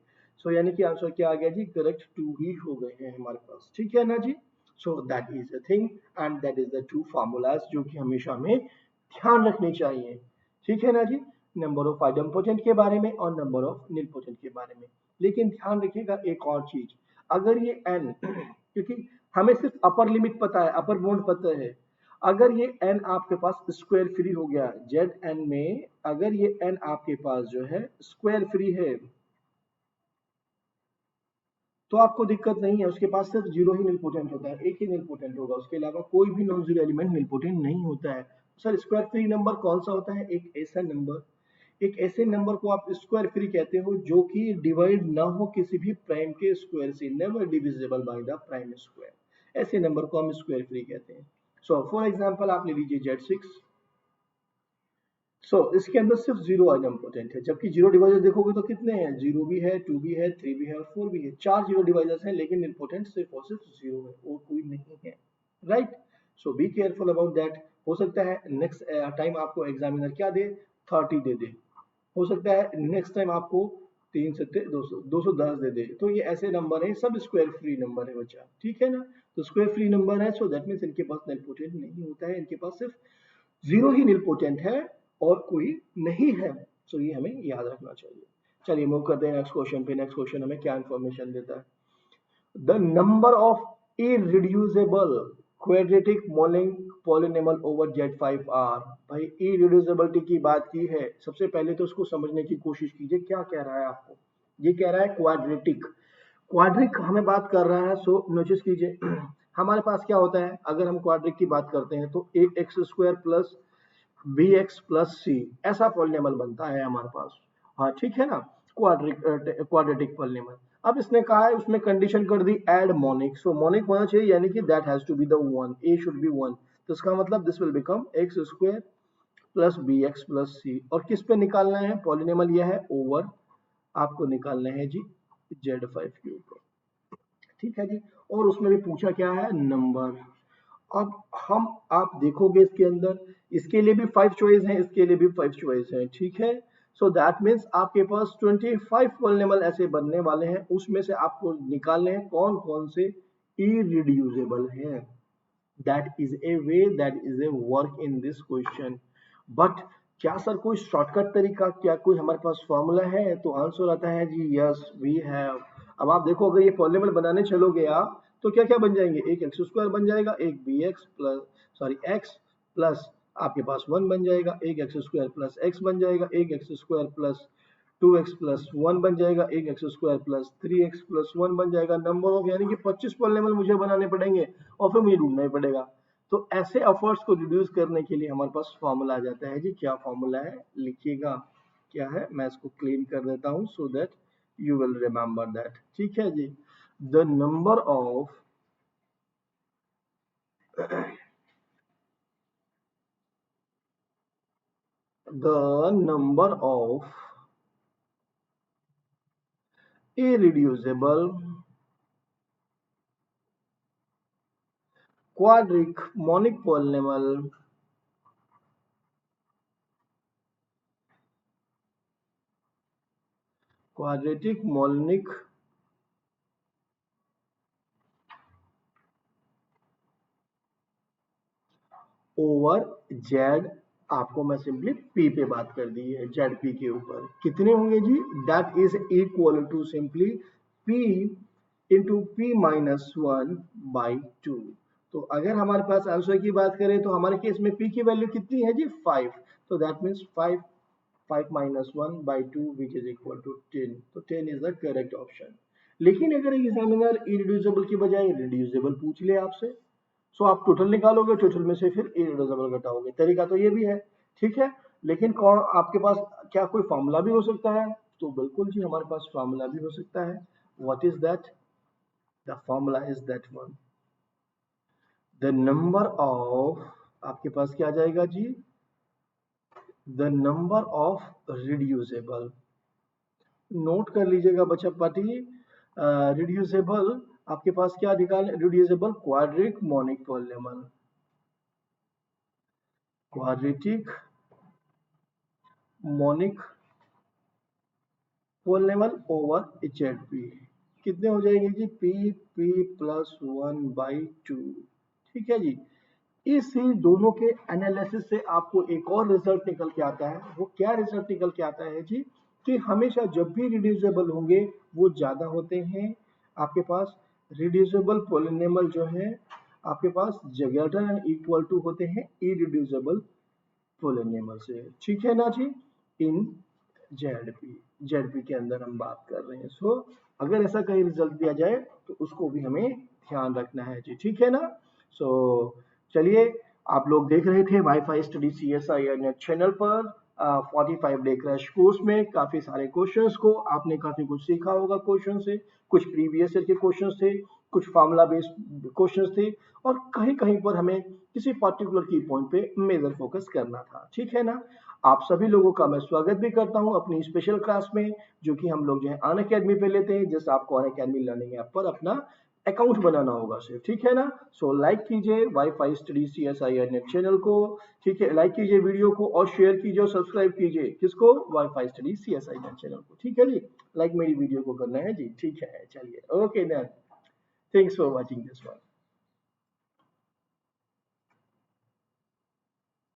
सो यानी कि आंसर क्या आ गया जी, करेक्ट 2 ही हो गए हैं हमारे पास, ठीक है ना जी। So that is the thing and that is the two formulas जो कि हमेशा हमें ध्यान रखनी चाहिए, ठीक है ना जी। नंबर ऑफ आइडम्पोटेंट के बारे में और नंबर ऑफ निलपोटेंट के बारे में। लेकिन ध्यान रखिएगा एक और चीज, अगर ये n क्योंकि हमें सिर्फ अपर लिमिट पता है, अपर बाउंड पता है, अगर ये n आपके पास स्क्वायर फ्री हो गया, Zn में अगर ये n आपके पास जो है स्क्वायर फ्री है, तो आपको दिक्कत नहीं है, उसके पास सिर्फ जीरो ही निलपोटेंट होता है, एक ही निलपोटेंट होगा, उसके अलावा कोई भी नॉन जीरो एलिमेंट निलपोटेंट नहीं होता है। सर स्क्वायर फ्री नंबर कौन सा होता है, एक ऐसे नंबर को आप स्क्वायर फ्री कहते हो जो कि डिवाइड ना हो किसी भी प्राइम के स्क्वायर से, never divisible by the prime square, ऐसे नंबर को हम स्क्वायर फ्री कहते हैं। सो फॉर एग्जांपल आप ले लीजिए Z6। इसके अंदर सिर्फ जीरो आइडम्पोटेंट है, जबकि जीरो डिवाइजर देखोगे तो कितने हैं, जीरो भी है, टू भी है, थ्री भी है और फोर भी है, चार जीरो डिवाइजर्स हैं, लेकिन इम्पोर्टेंट सिर्फ और सिर्फ जीरो है और कोई नहीं है, right. So be careful about that. हो सकता है नेक्स्ट टाइम आपको एग्जामिनर क्या दे, 30 दे दे, हो सकता है नेक्स्ट टाइम आपको 3 सत्ते 200 210 दे दे, तो ये ऐसे नंबर है, सब स्क्वायर फ्री नंबर है बच्चा, ठीक है ना। तो स्क्वायर फ्री नंबर है, सो दैट मीन्स इनके पास निलपोटेंट नहीं होता है, इनके पास सिर्फ जीरो ही निलपोटेंट है और कोई नहीं है। सो ये हमें याद रखना चाहिए। चलिए मूव करते हैं नेक्स्ट क्वेश्चन पे। नेक्स्ट क्वेश्चन हमें क्या इंफॉर्मेशन देता है, the number of irreducible quadratic polynomial over Z5 are. भाई इरिड्यूसिबिलिटी की बात की है, सबसे पहले तो उसको समझने की कोशिश कीजिए क्या कह रहा है आपको। ये कह रहा है क्वाड्रेटिक, क्वाड्रिक हमें बात कर रहा है। सो नोटिस कीजिए हमारे पास क्या होता है, अगर हम क्वाड्रिक की बात करते हैं तो A X square plus B x plus C, ऐसा पॉलिनॉमियल बनता है हमारे पास, हाँ ठीक है ना, क्वाड्रेटिक पॉलिनॉमियल। अब इसने कहा है, उसमें कंडीशन कर दी एड मोनिक, सो मोनिक होना चाहिए, यानी कि that has to be the one, A should be one. तो इसका मतलब this will become X square plus B x plus C, और किस पे निकालना है पॉलिनॉमियल, यह है ओवर, आपको निकालना है जी Z5 के ऊपर, ठीक है जी। और उसमें भी पूछा क्या है, नंबर। अब हम, आप देखोगे इसके अंदर, इसके लिए भी 5 चॉइस हैं, इसके लिए भी 5 चॉइस हैं, ठीक है। सो दैट मीन्स आपके पास 25 पॉलिनॉमियल ऐसे बनने वाले हैं, उसमें से आपको निकालने हैं कौन कौन से इरिड्यूसेबल हैं. That is a way, that is a work in this question. But क्या सर कोई शॉर्टकट तरीका, क्या कोई हमारे पास फॉर्मूला है? तो आंसर आता है जी यस वी हैव. अब आप देखो, अगर ये पॉलिनॉमियल बनाने चलोगे आप तो क्या क्या बन जाएंगे, एक एक्स स्क्वायर बन जाएगा, एक B x plus sorry x plus आपके पास 1 बन जाएगा, एक एक्स स्क्वायर प्लस एक्स बन जाएगा, एक x square plus 2x plus 1 बन जाएगा, एक x square plus 3x plus 1 बन जाएगा. नंबर ऑफ यानी कि 25 पॉलिनॉमियल मुझे बनाने पड़ेंगे और फिर मुझे ढूंढना ही पड़ेगा. तो ऐसे एफर्ट्स को रिड्यूस करने के लिए हमारे पास फॉर्मूला आ जाता है जी. क्या फॉर्मूला है लिखिएगा, क्या है, मैं इसको क्लीन कर देता हूं so that you will remember that. ठीक है जी. The number of the number of irreducible quadratic monic polynomial quadratic monic over Z. आपको मैं सिंपली पी पे बात कर दी है, जेड पी के ऊपर कितने होंगे जी, that is equal to simply P into P minus 1/2. तो अगर हमारे पास आंसर की बात करें तो हमारे केस में पी की वैल्यू कितनी है जी 5. तो that means 5 minus 1/2 which is equal to 10. तो 10 इज द करेक्ट ऑप्शन. लेकिन अगर एग्जामिनर इरिड्यूसिबल की बजाय रिड्यूसिबल पूछ ले आपसे, सो आप टोटल निकालोगे, टोटल में से फिर इरिड्यूसिबल घटाओगे. तरीका तो ये भी है, ठीक है. लेकिन कौन आपके पास, क्या कोई फॉर्मूला भी हो सकता है? तो बिल्कुल जी हमारे पास फॉर्मूला भी हो सकता है. What is that? The formula is that one, the number of, आपके पास क्या आ जाएगा जी, the number of reducible. Note कर लीजिएगा बच्चा पार्टी. रिड्यूसेबल आपके पास क्या निकाल, reducible quadric monic polynomial, quadratic monic polynomial over Z P. कितने हो जाएंगे जी, पी पी प्लस 1/2. ठीक है जी. इसी दोनों के एनालिसिस से आपको एक और रिजल्ट निकल के आता है. वो क्या रिजल्ट निकल के आता है जी, कि हमेशा जब भी रिड्यूसेबल होंगे वो ज्यादा होते हैं आपके पास, रिड्यूसेबल पॉलिनॉमियल जो है आपके पास ग्रेटर एंड इक्वल टू होते हैं इरिड्यूसेबल पॉलिनॉमियल से. ठीक है ना जी. इन जेडपी के अंदर हम बात कर रहे हैं. सो अगर ऐसा कहीं रिजल्ट दिया जाए तो उसको भी हमें ध्यान रखना है जी. ठीक है ना. सो चलिए, आप लोग देख रहे थे wifi study CSIR net channel पर 45 डे क्रैश कोर्स में काफी सारे क्वेश्चंस को आपने काफी कुछ सीखा होगा. क्वेश्चन से कुछ प्रीवियस ईयर के क्वेश्चंस थे, कुछ फार्मूला बेस्ड क्वेश्चंस थे, और कहीं कहीं पर हमें किसी पर्टिकुलर की पॉइंट पे मेजर फोकस करना था. ठीक है ना. आप सभी लोगों का मैं स्वागत भी करता हूं अपनी स्पेशल क्लास में, जो कि हम लोग जो है अनअकैडमी पे लेते हैं. जैसे आपको अनअकैडमी लर्निंग ऐप पर अपना अकाउंट बनाना होगा सिर्फ. ठीक है ना. सो लाइक कीजिए wifi study CSIR net channel को. ठीक है, लाइक कीजिए वीडियो को और शेयर कीजिए और सब्सक्राइब कीजिए किसको, wifi study CSIR net channel को. ठीक है जी. लाइक मेरी वीडियो को करना है जी. ठीक है, चलिए, okay then, thanks for watching this one.